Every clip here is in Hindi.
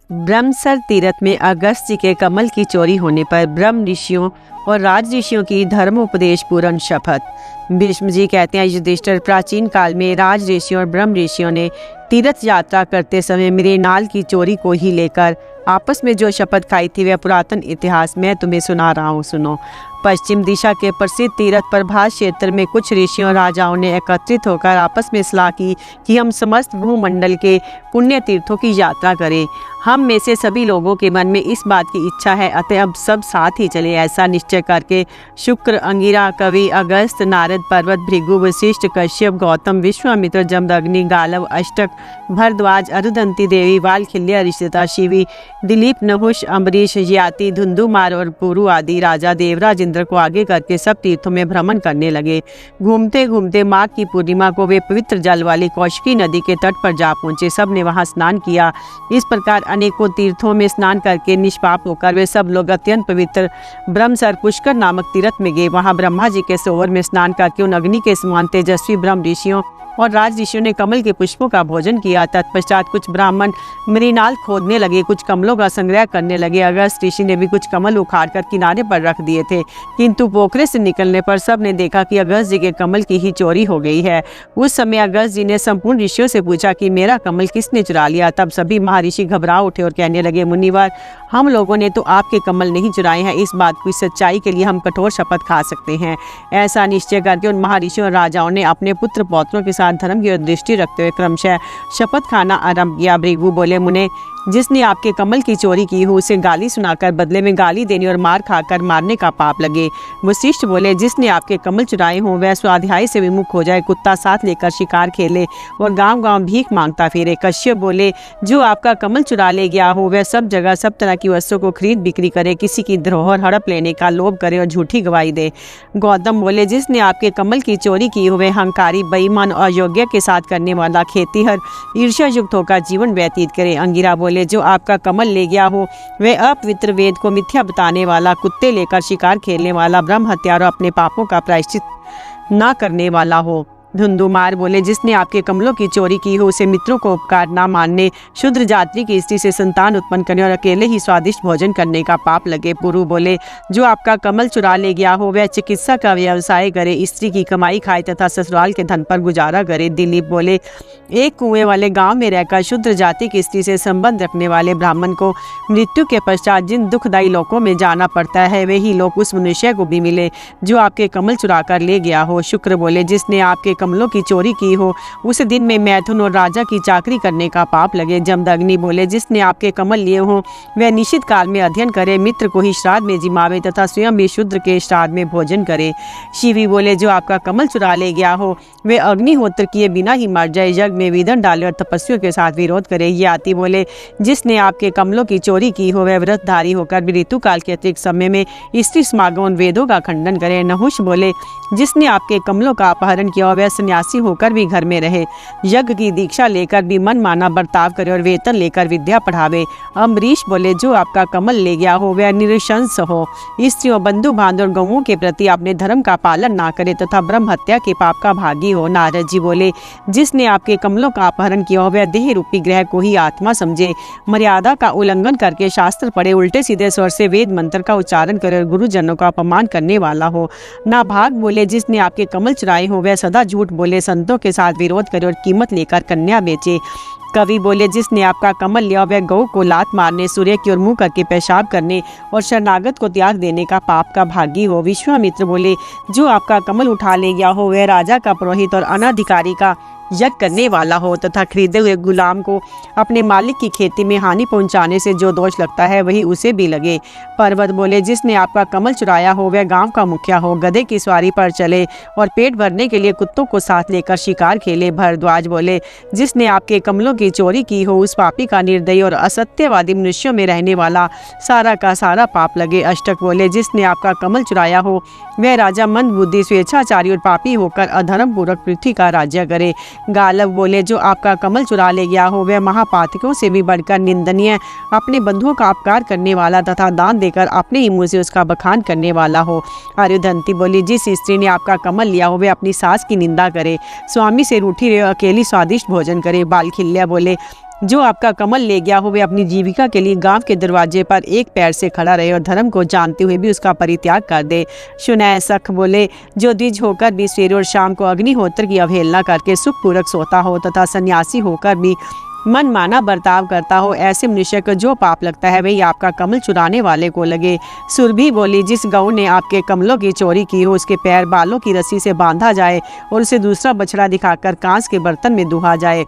ब्रह्मसर तीर्थ में अगस्त जी के कमल की चोरी होने पर ब्रह्म ऋषियों और राज ऋषियों की धर्मोपदेश पूर्ण शपथ। भीष्म जी कहते हैं, युधिष्ठिर, प्राचीन काल में राज ऋषियों और ब्रह्म ऋषियों ने तीर्थ यात्रा करते समय मृणाल की चोरी को ही लेकर आपस में जो शपथ खाई थी वह पुरातन इतिहास मैं तुम्हें सुना रहा हूँ, सुनो। पश्चिम दिशा के प्रसिद्ध तीर्थ प्रभास क्षेत्र में कुछ ऋषियों और राजाओं ने एकत्रित होकर आपस में सलाह की कि हम समस्त भूमंडल के पुण्य तीर्थों की यात्रा करें। हम में से सभी लोगों के मन में इस बात की इच्छा है, अतः अब सब साथ ही चले। ऐसा निश्चय करके शुक्र, अंगिरा, कवि, अगस्त, नारद, पर्वत, भृगु, वशिष्ठ, कश्यप, गौतम, विश्वामित्र, जमदग्नि, गालव, अष्टक, भरद्वाज, अरुधंती देवी, वालखिल्य, ऋषिता, शिवी, दिलीप, नहुष, अम्बरीश, याति, धुंधुमार और पुरु आदि राजा देवराज इंद्र को आगे करके सब तीर्थों में भ्रमण करने लगे। घूमते घूमते माघ की पूर्णिमा को वे पवित्र जल वाली कौशिकी नदी के तट पर जा पहुंचे। सब ने वहां स्नान किया। इस प्रकार अनेकों तीर्थों में स्नान करके निष्पाप होकर वे सब लोग अत्यंत पवित्र ब्रह्मसर पुष्कर नामक तीर्थ में गए। वहां ब्रह्मा जी के सरोवर में स्नान करके उन अग्नि के समान तेजस्वी ब्रह्म ऋषियों और राज ऋषियों ने कमल के पुष्पों का भोजन किया। तत्पश्चात कुछ ब्राह्मण मृणाल खोदने लगे, कुछ कमलों का संग्रह करने लगे। अगस्त ऋषि ने भी कुछ कमल उखाड़कर किनारे पर रख दिए थे, किंतु पोखरे से निकलने पर सब ने देखा कि अगस्त जी के कमल की ही चोरी हो गई है। उस समय अगस्त जी ने संपूर्ण ऋषियों से पूछा कि मेरा कमल किसने चुरा लिया। तब सभी महर्षि घबरा उठे और कहने लगे, मुनिवर, हम लोगों ने तो आपके कमल नहीं चुराए हैं। इस बात की सच्चाई के लिए हम कठोर शपथ खा सकते हैं। ऐसा निश्चय करके उन महर्षियों और राजाओं ने अपने पुत्र पौत्रों के साथ धर्म की ओर दृष्टि रखते हुए क्रमशः शपथ खाना आरंभ किया। भृगु बोले, मुने, जिसने आपके कमल की चोरी की हो उसे गाली सुनाकर बदले में गाली देने और मार खाकर मारने का पाप लगे। वशिष्ठ बोले, जिसने आपके कमल चुराए हों वह स्वाध्याय से विमुख हो जाए, कुत्ता साथ लेकर शिकार खेले और गांव-गांव भीख मांगता फिरे। कश्यप बोले, जो आपका कमल चुरा ले गया हो वह सब जगह सब तरह की वस्तुओं को खरीद बिक्री करे, किसी की धरोहर हड़प लेने का लोभ करे और झूठी गवाही दे। गौतम बोले, जिसने आपके कमल की चोरी की हो वह अहंकारी, बेईमान और अयोग्य के साथ करने वाला खेतीहर, ईर्ष्या युक्त होकर जीवन व्यतीत करे। अंगिरा बोले, जो आपका कमल ले गया हो वह अपवित्र, वेद को मिथ्या बताने वाला, कुत्ते लेकर शिकार खेलने वाला, ब्रह्म हत्यारा, अपने पापों का प्रायश्चित ना करने वाला हो। धुंधुमार बोले, जिसने आपके कमलों की चोरी की हो उसे मित्रों को उपकार ना मानने, शुद्र जाति की स्त्री से संतान उत्पन्न करने और अकेले ही स्वादिष्ट भोजन करने का पाप लगे। पुरु बोले, जो आपका कमल चुरा ले गया हो वह चिकित्सा का व्यवसाय करे, स्त्री की कमाई खाए तथा ससुराल के धन पर गुजारा करे। दिलीप बोले, एक कुएं वाले गांव में रहकर शुद्र जाति की स्त्री से संबंध रखने वाले ब्राह्मण को मृत्यु के पश्चात जिन दुखदायी लोकों में जाना पड़ता है वही लोग उस मनुष्य को भी मिले जो आपके कमल चुरा कर ले गया हो। शुक्र बोले, जिसने आपके कमलों की चोरी की हो उस दिन में मैथुन और राजा की चाकरी करने का पाप लगे। जमदग्नि बोले, जिसने आपके कमल लिए हो वह निश्चित काल में अध्ययन करे, मित्र को ही श्राद्ध में जिमावे तथा स्वयं भी शूद्र के श्राद्ध में भोजन करे। शिवी बोले, जो आपका कमल चुरा ले गया हो वह अग्निहोत्र किए बिना ही मर जाए, यज्ञ में विधन डाले और तपस्वियों के साथ विरोध करे। याति बोले, जिसने आपके कमलों की चोरी की हो वह व्रतधारी होकर भी ऋतु काल के अतिरिक्त समय में स्त्री समागम वेदों का खंडन करे। नहुष बोले, जिसने आपके कमलों का अपहरण किया वह सन्यासी होकर भी घर में रहे, यज्ञ की दीक्षा लेकर भी मन माना बर्ताव करे और वेतन लेकर विद्या पढ़ावे। अम्बरीश बोले, जो आपका कमल ले गया हो वह निरशंस हो, स्त्रियों, बंधु बांधव और गौओं के प्रति अपने धर्म का पालन ना करे तथा ब्रह्म हत्या के पाप का भागी हो। नारद जी बोले, जिसने आपके कमलों का अपहरण किया हो वह देह रूपी ग्रह को ही आत्मा समझे, मर्यादा का उल्लंघन करके शास्त्र पढ़े, उल्टे सीधे स्वर से वेद मंत्र का उच्चारण करे और गुरुजनों का अपमान करने वाला हो। नाभाग बोले, जिसने आपके कमल चुराए हो वह सदा झूठ बोले, संतों के साथ विरोध करे और कीमत लेकर कन्या बेचे। कवि बोले, जिसने आपका कमल लिया वह गौ को लात मारने, सूर्य की ओर मुंह करके पेशाब करने और शरणागत को त्याग देने का पाप का भागी हो। विश्वामित्र बोले, जो आपका कमल उठा ले गया हो वह राजा का पुरोहित और अनाधिकारी का यज्ञ करने वाला हो तथा खरीदे हुए गुलाम को अपने मालिक की खेती में हानि पहुंचाने से जो दोष लगता है वही उसे भी लगे। पर्वत बोले, जिसने आपका कमल चुराया हो वह गांव का मुखिया हो, गधे की सवारी पर चले और पेट भरने के लिए कुत्तों को साथ लेकर शिकार खेले। भरद्वाज बोले, जिसने आपके कमलों की चोरी की हो उस पापी का निर्दयी और असत्यवादी मनुष्यों में रहने वाला सारा का सारा पाप लगे। अष्टक बोले, जिसने आपका कमल चुराया हो वह राजा मंद बुद्धि, स्वेच्छाचारी और पापी होकर अधर्म पूर्वक पृथ्वी का राज्य करे। गालव बोले, जो आपका कमल चुरा ले गया हो वह महापातकों से भी बढ़कर निंदनीय, अपने बंधुओं का अपकार करने वाला तथा दान देकर अपने ही मुंह से उसका बखान करने वाला हो। अरुधंती बोली, जिस स्त्री ने आपका कमल लिया हो वह अपनी सास की निंदा करे, स्वामी से रूठी रहे, अकेली स्वादिष्ट भोजन करे। बालखिल्या बोले, जो आपका कमल ले गया हो, वे अपनी जीविका के लिए गांव के दरवाजे पर एक पैर से खड़ा रहे और धर्म को जानते हुए भी उसका परित्याग कर दे। शुनैह सख बोले, जो द्विज होकर भी सवेरे और शाम को अग्निहोत्र की अवहेलना करके सुखपूर्वक सोता हो तथा सन्यासी होकर भी मनमाना बर्ताव करता हो, ऐसे मनुष्य को जो पाप लगता है वही आपका कमल चुराने वाले को लगे। सुरभि बोली, जिस गऊ ने आपके कमलों की चोरी की हो, उसके पैर बालों की रस्सी से बांधा जाए और उसे दूसरा बछड़ा दिखाकर कांच के बर्तन में दुहा जाए।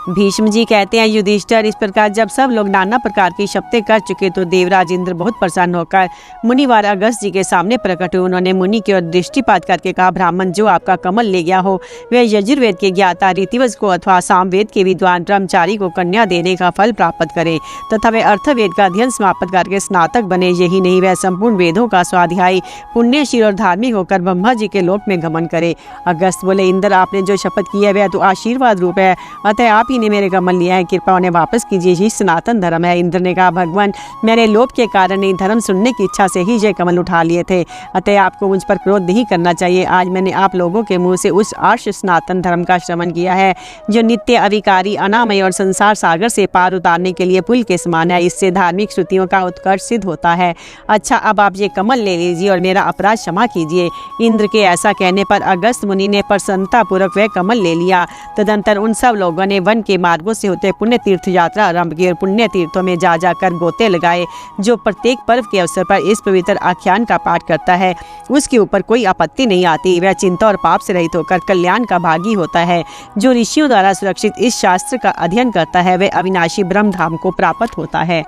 भीष्म जी कहते हैं, युधिष्ठिर, इस प्रकार जब सब लोग नाना प्रकार की शपथें कर चुके तो देवराज इंद्र बहुत प्रसन्न होकर मुनिवार अगस्त जी के सामने प्रकट हुए। उन्होंने मुनि की ओर दृष्टिपात करके कहा, ब्राह्मण, जो आपका कमल ले गया हो वह यजुर्वेद के ज्ञाता रीतिवज को अथवा सामवेद के विद्वान ब्रह्मचारी को कन्या देने का फल प्राप्त करे तथा वह अर्थवेद का अध्ययन समाप्त करके स्नातक बने। यही नहीं, वह संपूर्ण वेदों का स्वाध्यायी पुण्यशील और धार्मिक होकर ब्रह्मा जी के लोक में गमन करे। अगस्त बोले, इंद्र, आपने जो शपथ की है वह तो आशीर्वाद रूप है, अतः आप ने मेरे कमल लिया है, कृपा उन्हें वापस कीजिए, यही सनातन धर्म है। इंद्र ने कहा, भगवान, मैंने लोभ के कारण नहीं, धर्म सुनने की इच्छा से ही ये कमल उठा लिए थे, अतः आपको मुझ पर क्रोध नहीं करना चाहिए। आज मैंने आप लोगों के मुंह से उस आर्ष सनातन धर्म का श्रवण किया है जो नित्य अविकारी, अनामय और संसार सागर से पार उतारने के लिए पुल के समान है। इससे धार्मिक श्रुतियों का उत्कर्ष सिद्ध होता है। अच्छा, अब आप ये कमल ले लीजिए और मेरा अपराध क्षमा कीजिए। इंद्र के ऐसा कहने पर अगस्त मुनि ने प्रसन्नतापूर्वक वह कमल ले लिया। तदंतर उन सब लोगों ने वन के मार्गों से होते पुण्य तीर्थ यात्रा आरंभ की और पुण्य तीर्थों में जा जाकर गोते लगाए। जो प्रत्येक पर्व के अवसर पर इस पवित्र आख्यान का पाठ करता है उसके ऊपर कोई आपत्ति नहीं आती। वह चिंता और पाप से रहित होकर कल्याण का भागी होता है। जो ऋषियों द्वारा सुरक्षित इस शास्त्र का अध्ययन करता है वह अविनाशी ब्रह्मधाम को प्राप्त होता है।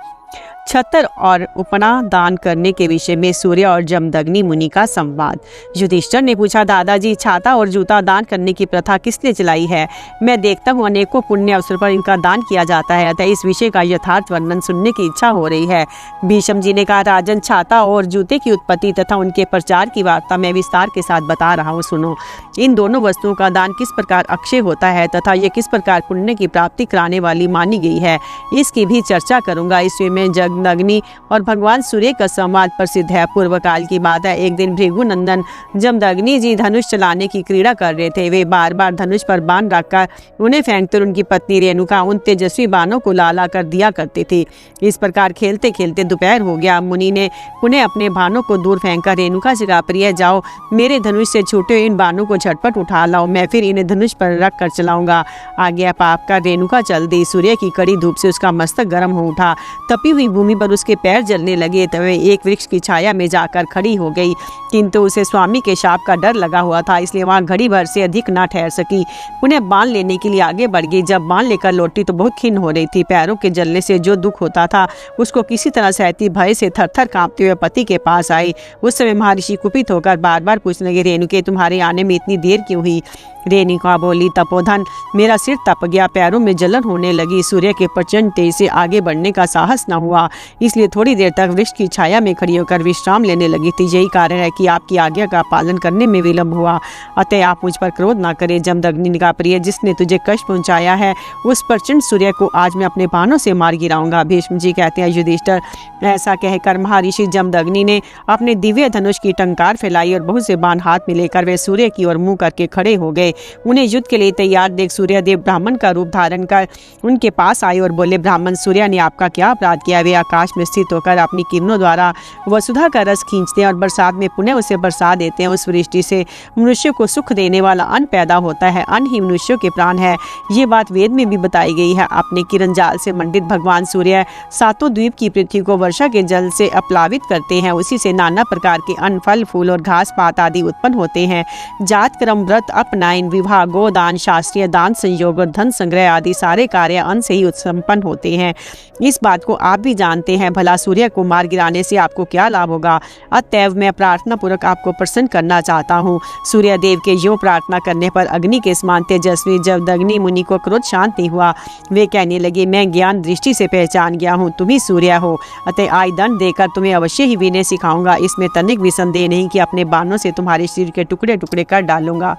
छतर और उपना दान करने के विषय में सूर्य और जमदग्नि मुनि का संवाद। युधिष्ठिर ने पूछा, दादाजी, छाता और जूता दान करने की प्रथा किसने चलाई है? मैं देखता हूँ अनेकों पुण्य अवसर पर इनका दान किया जाता है, अतः इस विषय का यथार्थ वर्णन सुनने की इच्छा हो रही है। भीष्म जी ने कहा, राजन, छाता और जूते की उत्पत्ति तथा उनके प्रचार की वार्ता मैं विस्तार के साथ बता रहा हूँ, सुनो। इन दोनों वस्तुओं का दान किस प्रकार अक्षय होता है तथा ये किस प्रकार पुण्य की प्राप्ति कराने वाली मानी गई है, इसकी भी चर्चा करूंगा। इसमें मैं जमदग्नि और भगवान सूर्य का संवाद प्रसिद्ध है। पूर्व काल की बात है। एक दिन भृगु नंदन जमदग्नि जी धनुष चलाने की क्रीड़ा कर रहे थे। वे बार बार धनुष पर बाण रखकर उन्हें फेंकते उनकी पत्नी रेणुका उन तेजस्वी बाणों को ला ला कर दिया करती थी। इस प्रकार खेलते खेलते दोपहर हो गया। मुनि ने पुनः अपने बाणों को दूर फेंककर रेणुका से कहा, प्रिय, जाओ, मेरे धनुष से छूटे हुए इन बाणों को झटपट उठा लाओ, मैं फिर इन्हें धनुष पर रख कर चलाऊंगा। आज्ञा पाप कर रेणुका चल दी। सूर्य की कड़ी धूप से उसका मस्तक गर्म हो उठा। तपी हुई भूमि पर उसके पैर जलने लगे, तब वह एक वृक्ष की छाया में जाकर खड़ी हो गई, किंतु उसे स्वामी के शाप का डर लगा हुआ था, इसलिए वहां घड़ी भर से अधिक ना ठहर सकी। पुनः बाण लेने के लिए आगे बढ़ गई। जब बाण लेकर लौटी तो बहुत खिन्न हो रही थी। पैरों के जलने से जो दुख होता था उसको किसी तरह सहती भय से थरथर कांपते हुए पति के पास आई। उस समय महर्षि कुपित होकर बार बार पूछने लगे, रेणुके, तुम्हारे आने में इतनी देर क्यों हुई? रेणुका बोली, तपोधन, मेरा सिर तप गया, पैरों में जलन होने लगी, सूर्य के प्रचंड तेज से आगे बढ़ने का साहस न हुआ, इसलिए थोड़ी देर तक वृक्ष की छाया में खड़ी होकर विश्राम लेने लगी थी। यही कारण है कि आपकी आज्ञा का पालन करने में विलंब हुआ, अतः आप मुझ पर क्रोध न करें। जमदग्नि ने कहा, प्रिय, जिसने तुझे कष्ट पहुंचाया है उस प्रचंड सूर्य को आज मैं अपने बाणों से मार गिराऊंगा। भीष्म जी कहते हैं, युधिष्ठिर, ऐसा कहकर महर्षि जमदग्नि ने अपने दिव्य धनुष की टंकार फैलाई और बहुत से बाण हाथ में लेकर वे सूर्य की ओर मुंह करके खड़े हो गए। उन्हें युद्ध के लिए तैयार देख सूर्यदेव ब्राह्मण का रूप धारण कर उनके पास आए और बोले, ब्राह्मण, सूर्य ने आपका क्या अपराध किया? वे आकाश में स्थित होकर अपनी किरणों द्वारा वसुधा का रस खींचते हैं और बरसात में पुनः उसे बरसा देते हैं। उस वृष्टि से मनुष्य को सुख देने वाला अन्न पैदा होता है। अन्न ही मनुष्यों के प्राण है। ये बात वेद में भी बताई गई है। अपने किरण जाल से मंडित भगवान सूर्य सातों द्वीप की पृथ्वी को वर्षा के जल से अपलावित करते हैं। उसी से नाना प्रकार के अन्न, फल, फूल और घास पात आदि उत्पन्न होते हैं। जात कर्म, व्रत, अपनायन, विवाह, गोदान, शास्त्रीय दान, संयोग और धन संग्रह आदि सारे कार्य अन्न से ही संपन्न होते हैं। इस बात को आप भी जानते हैं। भला सूर्य को मार गिराने से आपको क्या लाभ होगा? अतएव मैं प्रार्थना पूर्वक आपको प्रसन्न करना चाहता हूँ। सूर्य देव के यो प्रार्थना करने पर अग्नि के समान तेजस्वी जमदग्नि मुनि को क्रोध शांत नहीं हुआ। वे कहने लगे, मैं ज्ञान दृष्टि से पहचान गया हूँ, तुम ही सूर्य हो, अतः आज दंड देकर तुम्हें अवश्य ही विनय सिखाऊंगा। इसमें तनिक भी संदेह नहीं कि अपने बाणों से तुम्हारे शरीर के टुकड़े टुकड़े कर डालूंगा।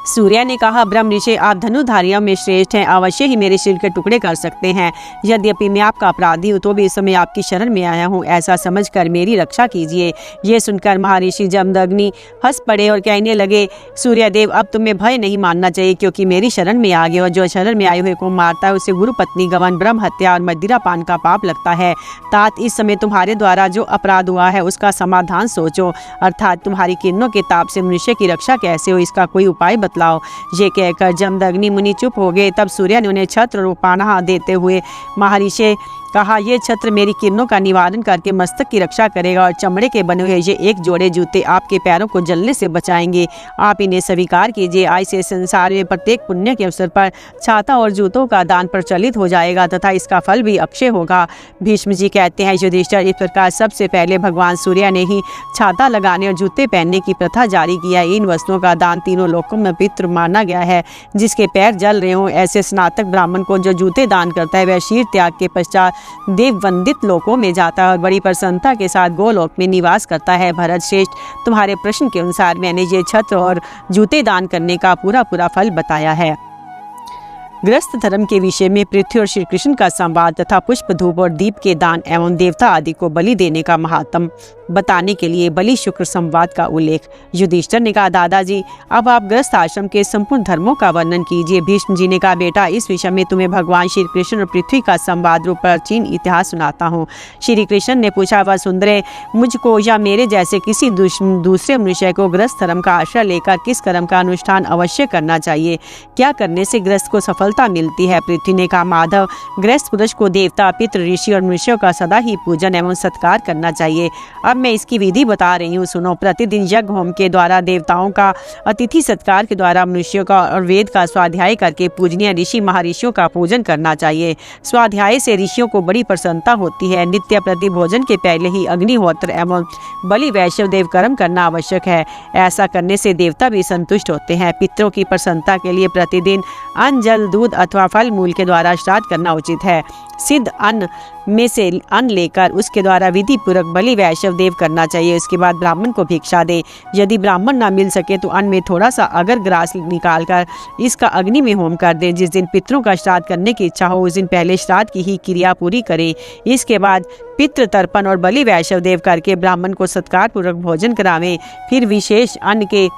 सूर्य ने कहा, ब्रह्म ऋषि, आप धनुधारियों में श्रेष्ठ हैं, अवश्य ही मेरे सिर के टुकड़े कर सकते हैं। यद्यपि मैं आपका अपराधी हूँ तो भी इस समय आपकी शरण में आया हूँ, ऐसा समझकर मेरी रक्षा कीजिए। ये सुनकर महर्षि जमदग्नि हंस पड़े और कहने लगे, सूर्यदेव, अब तुम्हें भय नहीं मानना चाहिए, क्योंकि मेरी शरण में आ गए और जो शरण में आए हुए को मारता है उसे गुरु पत्नी गमन, ब्रह्म हत्या और मदिरा पान का पाप लगता है। तात इस समय तुम्हारे द्वारा जो अपराध हुआ है उसका समाधान सोचो, अर्थात तुम्हारी किरणों के ताप से मनुष्य की रक्षा कैसे हो, इसका कोई उपाय बतलाओ। ये कहकर जमदग्नि मुनि चुप हो गए। तब सूर्य ने उन्हें छत्र और पानाह देते हुए महर्षि कहा, ये छत्र मेरी किरणों का निवारण करके मस्तक की रक्षा करेगा और चमड़े के बने हुए ये एक जोड़े जूते आपके पैरों को जलने से बचाएंगे। आप इन्हें स्वीकार कीजिए। आज से संसार में प्रत्येक पुण्य के अवसर पर छाता और जूतों का दान प्रचलित हो जाएगा तथा इसका फल भी अक्षय होगा। भीष्म जी कहते हैं, युधिष्ठिर, इस प्रकार सबसे पहले भगवान सूर्य ने ही छाता लगाने और जूते पहनने की प्रथा जारी किया। इन वस्तुओं का दान तीनों लोकों में पितृ माना गया है। जिसके पैर जल रहे हों ऐसे स्नातक ब्राह्मण को जो जूते दान करता है वह शीर त्याग के पश्चात देव वंदित लोकों में जाता है और बड़ी प्रसन्नता के साथ गोलोक में निवास करता है। भरत श्रेष्ठ, तुम्हारे प्रश्न के अनुसार मैंने ये छत्र और जूते दान करने का पूरा फल बताया है। गृहस्थ धर्म के विषय में पृथ्वी और श्री कृष्ण का संवाद तथा पुष्प, धूप और दीप के दान एवं देवता आदि को बलि देने का महात्म बताने के लिए बलि शुक्र संवाद का उल्लेख। युधिष्ठिर ने कहा, दादाजी, अब आप गृहस्थ आश्रम के संपूर्ण धर्मों का वर्णन कीजिए। भीष्म जी ने कहा, बेटा, इस विषय में तुम्हें भगवान श्री कृष्ण और पृथ्वी का संवाद रूप प्राचीन इतिहास सुनाता हूँ। श्री कृष्ण ने पूछा, वह सुंदरे, मुझको या मेरे जैसे किसी दूसरे मनुष्य को गृहस्थ धर्म का आश्रय लेकर किस कर्म का अनुष्ठान अवश्य करना चाहिए? क्या करने से गृहस्थ को सफलता मिलती है? पृथ्वी ने कहा, माधव, गृहस्थ पुरुष को देवता, पितृ, ऋषि और मनुष्यों का सदा ही पूजन एवं सत्कार करना चाहिए। अब मैं इसकी विधि बता रही हूँ, सुनो। प्रतिदिन यज्ञ होम के द्वारा देवताओं का, अतिथि सत्कार के द्वारा मनुष्यों का और वेद का स्वाध्याय करके पूजनीय ऋषि महर्षियों का पूजन करना चाहिए। स्वाध्याय से ऋषियों को बड़ी प्रसन्नता होती है। नित्य प्रति भोजन के पहले ही अग्निहोत्र एवं बलि वैश्व देव कर्म करना आवश्यक है। ऐसा करने से देवता भी संतुष्ट होते हैं। पितरों की प्रसन्नता के लिए प्रतिदिन अन्न, जल, दूध अथवा फल मूल के द्वारा श्राद्ध करना उचित है। सिद्ध अन्न में से अन्न लेकर उसके द्वारा विधि पूर्वक बलि वैश्व देव करना चाहिए। उसके बाद ब्राह्मण को भिक्षा दे। यदि ब्राह्मण ना मिल सके तो अन्न में थोड़ा सा अगर ग्रास निकालकर इसका अग्नि में होम कर दे। जिस दिन पितरों का श्राद्ध करने की इच्छा हो उस दिन पहले श्राद्ध की ही क्रिया पूरी करे। इसके बाद पितृ तर्पण और बलि वैश्व देव करके ब्राह्मण को सत्कार पूर्वक भोजन करावें। फिर विशेष अन्न के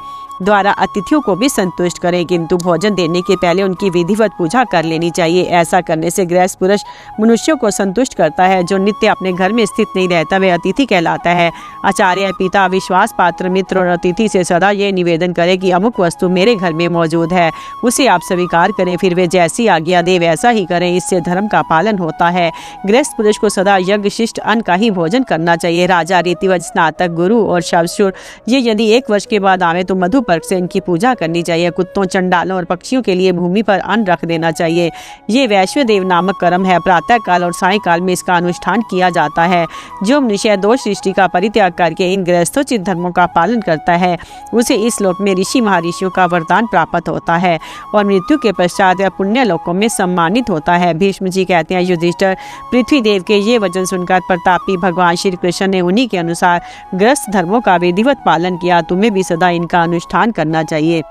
द्वारा अतिथियों को भी संतुष्ट करें, किंतु भोजन देने के पहले उनकी विधिवत पूजा कर लेनी चाहिए। ऐसा करने से गृहस्थ पुरुष मनुष्यों को संतुष्ट करता है। जो नित्य अपने घर में स्थित नहीं रहता वह अतिथि कहलाता है। आचार्य, पिता, विश्वास पात्र मित्र और अतिथि से सदा ये निवेदन करें कि अमुक वस्तु मेरे घर में मौजूद है, उसे आप स्वीकार करें। फिर वे जैसी आज्ञा दे वैसा ही करें। इससे धर्म का पालन होता है। गृहस्थ पुरुष को सदा यज्ञ शिष्ट अन्न का ही भोजन करना चाहिए। राजा, रीतिवत, स्नातक, गुरु और शवशुर ये यदि 1 वर्ष के बाद आवे तो मधु पर्क से इनकी पूजा करनी चाहिए। कुत्तों, चंडालों और पक्षियों के लिए भूमि पर अन्न रख देना चाहिए। ये वैश्वदेव नामक कर्म है। प्रातः काल और सायंकाल में इसका अनुष्ठान किया जाता है। जो मनुष्य दोष सृष्टि का परित्याग करके इन गृहस्थोचित धर्मों का पालन करता है उसे इस लोक में ऋषि महर्षियों का वरदान प्राप्त होता है और मृत्यु के पश्चात वह पुण्य लोकों में सम्मानित होता है। भीष्म जी कहते हैं, युधिष्ठिर, पृथ्वी देव के ये वचन सुनकर प्रतापी भगवान श्री कृष्ण ने उन्हीं के अनुसार गृहस्थ धर्मों का विधिवत पालन किया। तुम्हें भी सदा इनका अनुष्ठान करना चाहिए।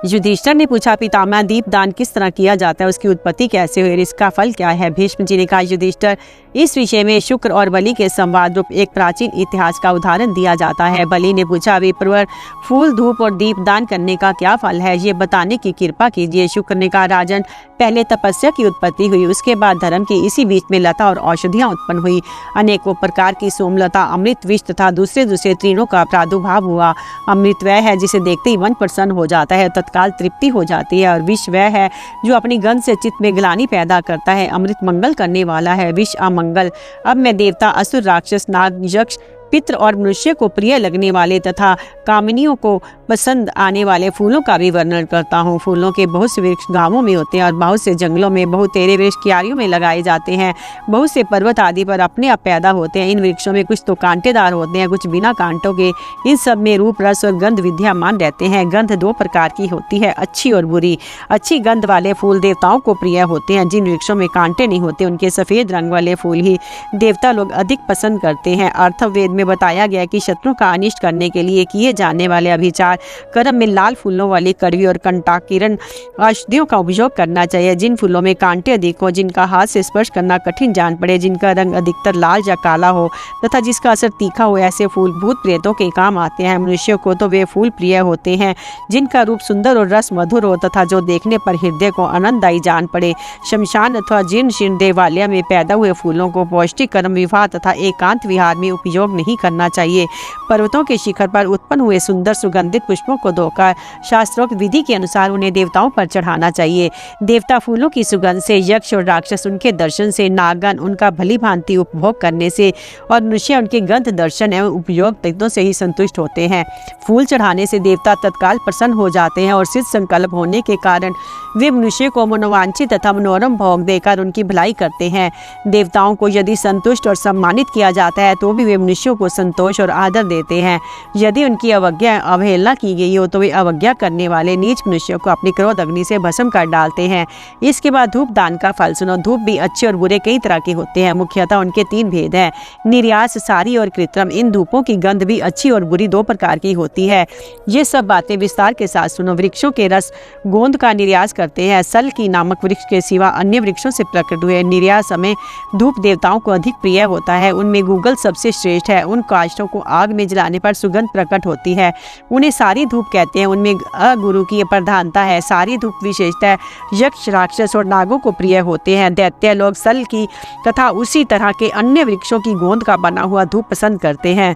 युधिष्ठिर ने पूछा, पितामह, दीप दान किस तरह किया जाता है? उसकी उत्पत्ति कैसे हुई? इसका फल क्या है? भीष्म जी ने कहा, युधिष्ठिर, इस विषय में शुक्र और बलि के संवाद रूप एक प्राचीन इतिहास का उदाहरण दिया जाता है। बलि ने पूछा, विप्रवर, फूल, धूप और दीप दान करने का क्या फल है? ये बताने की कृपा कीजिए। शुक्र ने कहा, राजन, पहले तपस्या की उत्पत्ति हुई, उसके बाद धर्म की इसी बीच में लता और औषधियाँ उत्पन्न हुई। अनेकों प्रकार की सोमलता, अमृत, विष तथा दूसरे दूसरे तीनों का प्रादुर्भाव हुआ। अमृत वह है जिसे देखते ही मन प्रसन्न हो जाता है, तत्काल तृप्ति हो जाती है, और विष वह है जो अपनी गंध से चित्त में ग्लानि पैदा करता है। अमृत मंगल करने वाला है, विष अमंगल। अब मैं देवता, असुर, राक्षस, नाग, यक्ष, पितृ और मनुष्य को प्रिय लगने वाले तथा कामिनियों को पसंद आने वाले फूलों का भी वर्णन करता हूँ। फूलों के बहुत से वृक्ष गांवों में होते हैं और बहुत से जंगलों में, बहुत तेरे वृक्ष क्यारियों में लगाए जाते हैं। बहुत से पर्वत आदि पर अपने आप पैदा होते हैं। इन वृक्षों में कुछ तो कांटेदार होते हैं, कुछ बिना कांटों के। इन सब में रूप, रस और गंध विद्यमान रहते हैं। गंध 2 प्रकार की होती है, अच्छी और बुरी। अच्छी गंध वाले फूल देवताओं को प्रिय होते हैं। जिन वृक्षों में कांटे नहीं होते उनके सफेद रंग वाले फूल ही देवता लोग अधिक पसंद करते हैं। अर्थवेद में में बताया गया कि शत्रु का अनिष्ट करने के लिए किए जाने वाले अभिचार कर्म में लाल फूलों वाली कड़वी और कंटाकिरण औषधियों का उपयोग करना चाहिए। जिन फूलों में कांटे अधिक हो, जिनका हाथ से स्पर्श करना कठिन जान पड़े, जिनका रंग अधिकतर लाल या काला हो तथा जिसका असर तीखा हो, ऐसे फूल भूत प्रेतों के काम आते हैं। मनुष्यों को तो वे फूल प्रिय होते हैं जिनका रूप सुंदर और रस मधुर हो तथा जो देखने पर हृदय को आनंददायी जान पड़े। शमशान अथवा जीर्ण शीर्ण देवालय में पैदा हुए फूलों को पौष्टिक कर्म विवाह तथा एकांत विहार में उपयोग नहीं करना चाहिए। पर्वतों के शिखर पर उत्पन्न हुए सुंदर सुगंधित पुष्पों को धोकर शास्त्रोक्त विधि के अनुसार उन्हें देवताओं पर चढ़ाना चाहिए। देवता फूलों की सुगंध से, यक्ष और राक्षस उनके दर्शन से, नागन उनका भली भांति उपभोग करने से और मनुष्य उनके गंध दर्शन एवं उपयोग तत्वों से ही संतुष्ट होते हैं। फूल चढ़ाने से देवता तत्काल प्रसन्न हो जाते हैं और सिद्ध संकल्प होने के कारण वे मनुष्य को मनोवांछित तथा मनोरम भोग देकर उनकी भलाई करते हैं। देवताओं को यदि संतुष्ट और सम्मानित किया जाता है तो भी वे मनुष्यों को संतोष और आदर देते हैं। यदि उनकी अवहेलना की गई हो तो वे अवज्ञा करने वाले नीच मनुष्यों को अपनी क्रोध अग्नि से भस्म कर डालते हैं। इसके बाद धूप दान का फल सुनो। धूप भी अच्छे और बुरे कई तरह के होते हैं। मुख्यतः उनके 3 भेद हैं, निर्यास, सारी और कृत्रिम। इन धूपों की गंध भी अच्छी और बुरी 2 प्रकार की होती है। ये सब बातें विस्तार के साथ सुनो। वृक्षों के रस गोंद का निर्यास करते हैं। सल की नामक वृक्ष के सिवा अन्य वृक्षों से प्रकट हुए निर्यास में धूप देवताओं को अधिक प्रिय होता है। उनमें गूगल सबसे श्रेष्ठ है। उन काष्ठों को आग में जलाने पर सुगंध प्रकट होती है। उन्हें सारी धूप कहते हैं। उनमें अगुरु की प्रधानता है। सारी धूप विशेषतः यक्ष, राक्षस और नागों को प्रिय होते हैं। दैत्य लोग सल की तथा उसी तरह के अन्य वृक्षों की गोंद का बना हुआ धूप पसंद करते हैं।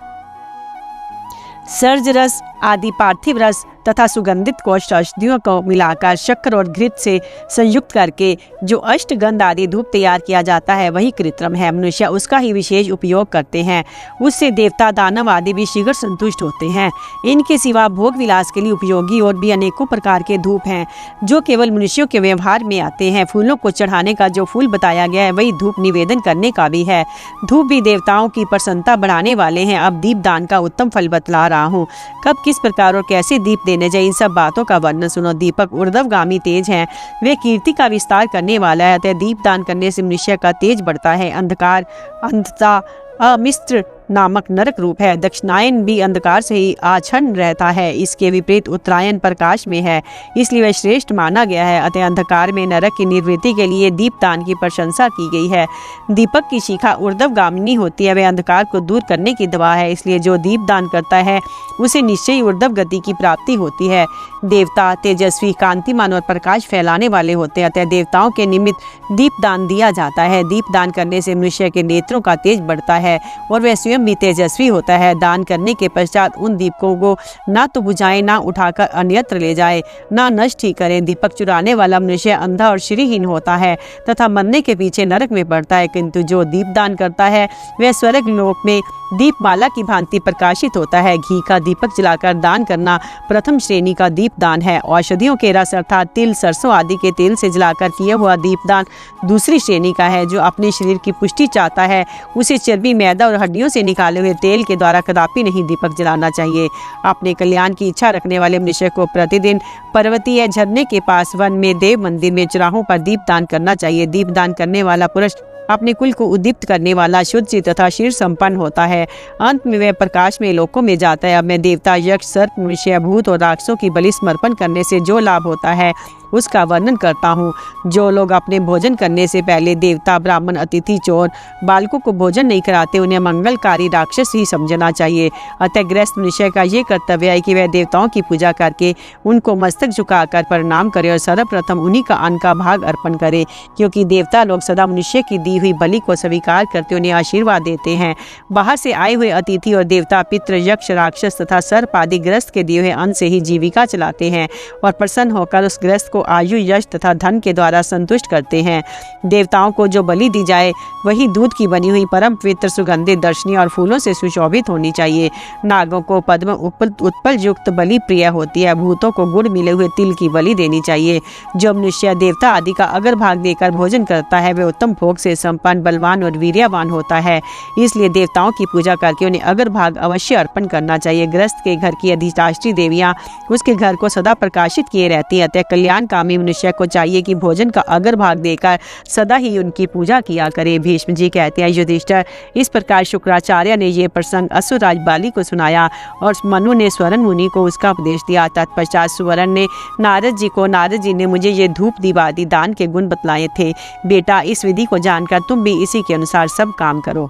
सर्ज रस आदि पार्थिव रस तथा सुगंधित कोष्ठ औषधियों को मिलाकर शक्कर और घृत से संयुक्त करके जो अष्टगंध आदि धूप तैयार किया जाता है वही कृत्रिम है। मनुष्य उसका ही विशेष उपयोग करते हैं। उससे देवता, दानव आदि भी शीघ्र संतुष्ट होते हैं। इनके सिवा भोग विलास के लिए उपयोगी और भी अनेकों प्रकार के धूप हैं जो केवल मनुष्यों के व्यवहार में आते हैं। फूलों को चढ़ाने का जो फूल बताया गया है वही धूप निवेदन करने का भी है। धूप भी देवताओं की प्रसन्नता बढ़ाने वाले हैं। अब दीप दान का उत्तम फल बतला रहा हूँ। कब, किस प्रकार और कैसे दीप देने चाहिए, इन सब बातों का वर्णन सुनो। दीपक ऊर्ध्वगामी तेज है, वे कीर्ति का विस्तार करने वाला है। अतः दीप दान करने से मनुष्य का तेज बढ़ता है। अंधकार, अंधता, अमिस्त्र नामक नरक रूप है। दक्षिणायन भी अंधकार से ही आच्छन्न रहता है। इसके विपरीत उत्तरायण प्रकाश में है, इसलिए वह श्रेष्ठ माना गया है। अतः अंधकार में नरक की निवृत्ति के लिए दीपदान की प्रशंसा की गई है। दीपक की शिखा ऊर्ध्वगामिनी होती है, वह अंधकार को दूर करने की दवा है। इसलिए जो दीपदान करता है उसे निश्चय ही ऊर्ध्व गति की प्राप्ति होती है। देवता तेजस्वी, कांतिमान और प्रकाश फैलाने वाले होते हैं। अतः देवताओं के निमित्त दीपदान दिया जाता है। दीपदान करने से मनुष्य के नेत्रों का तेज बढ़ता है और वह स्वयं भी तेजस्वी होता है। दान करने के पश्चात उन दीपकों को ना तो बुझाएं, ना उठाकर अन्यत्र ले जाए, ना नष्ट ही करें। दीपक चुराने वाला मनुष्य अंधा और श्रीहीन होता है तथा मरने के पीछे नरक में पड़ता है। किंतु जो दीपदान करता है वह स्वर्ग लोक में दीपमाला की भांति प्रकाशित होता है। घी का दीपक जलाकर दान करना प्रथम श्रेणी का दीपदान है। औषधियों के रस अर्थात तिल, सरसों आदि के तेल से जलाकर किया हुआ दीपदान दूसरी श्रेणी का है। जो अपने शरीर की पुष्टि चाहता है उसे चर्बी, मैदा और हड्डियों से निकाले हुए तेल के द्वारा कदापि नहीं दीपक जलाना चाहिए। अपने कल्याण की इच्छा रखने वाले मनुष्य को प्रतिदिन पर्वतीय झरने के पास, वन में, देव मंदिर में, चौराहों पर दीपदान करना चाहिए। दीपदान करने वाला पुरुष अपने कुल को उद्दीप्त करने वाला, शुद्ध तथा शीर संपन्न होता है। अंत में वह प्रकाश में लोकों में जाता है। अब मैं देवता, यक्ष, सर्प, मनुष्य, भूत और राक्षसों की बलि समर्पण करने से जो लाभ होता है उसका वर्णन करता हूँ। जो लोग अपने भोजन करने से पहले देवता, ब्राह्मण, अतिथि, चोर, बालकों को भोजन नहीं कराते उन्हें मंगलकारी राक्षस ही समझना चाहिए। अतः गृहस्थ मनुष्य का ये कर्तव्य है कि वह देवताओं की पूजा करके उनको मस्तक झुकाकर प्रणाम करे और सर्वप्रथम उन्हीं का अन्न का भाग अर्पण करे, क्योंकि देवता लोग सदा मनुष्य की दी हुई बलि को स्वीकार करते उन्हें आशीर्वाद देते हैं। बाहर से आए हुए अतिथि और देवता, पितृ, यक्ष, राक्षस तथा सर्प आदि गृहस्थ के दिए हुए अन्न से ही जीविका चलाते हैं और प्रसन्न होकर उस गृहस्थ को आयु, यश तथा धन के द्वारा संतुष्ट करते हैं। देवताओं को जो बलि दी जाए वही दूध की बनी हुई परम पवित्र, सुगंधित, दर्शनीय और फूलों से सुशोभित होनी चाहिए। नागों को पद्म उत्पल युक्त बलि प्रिय होती है। भूतों को गुड़ मिले हुए तिल की बलि देनी चाहिए। जो मनुष्य देवता आदि का अगर भाग देकर भोजन करता है वह उत्तम भोग से संपन्न, बलवान और वीर्यवान होता है। इसलिए देवताओं की पूजा करके उन्हें अगर भाग अवश्य अर्पण करना चाहिए। गृहस्थ के घर की अधिष्ठात्री देवियां उसके घर को सदा प्रकाशित किए रहती है। अतः कल्याण कल्याण कामी मनुष्य को चाहिए कि भोजन का अग्रभाग देकर सदा ही उनकी पूजा किया करे। भीष्म जी कहते हैं, युधिष्ठिर, इस प्रकार शुक्राचार्य ने ये प्रसंग असुरराज बाली को सुनाया और मनु ने स्वरण मुनि को उसका उपदेश दिया। तत्पश्चात सुवर्ण ने नारद जी ने मुझे ये धूप दीवादी दान के गुण बतलाए थे। बेटा, इस विधि को जानकर तुम भी इसी के अनुसार सब काम करो।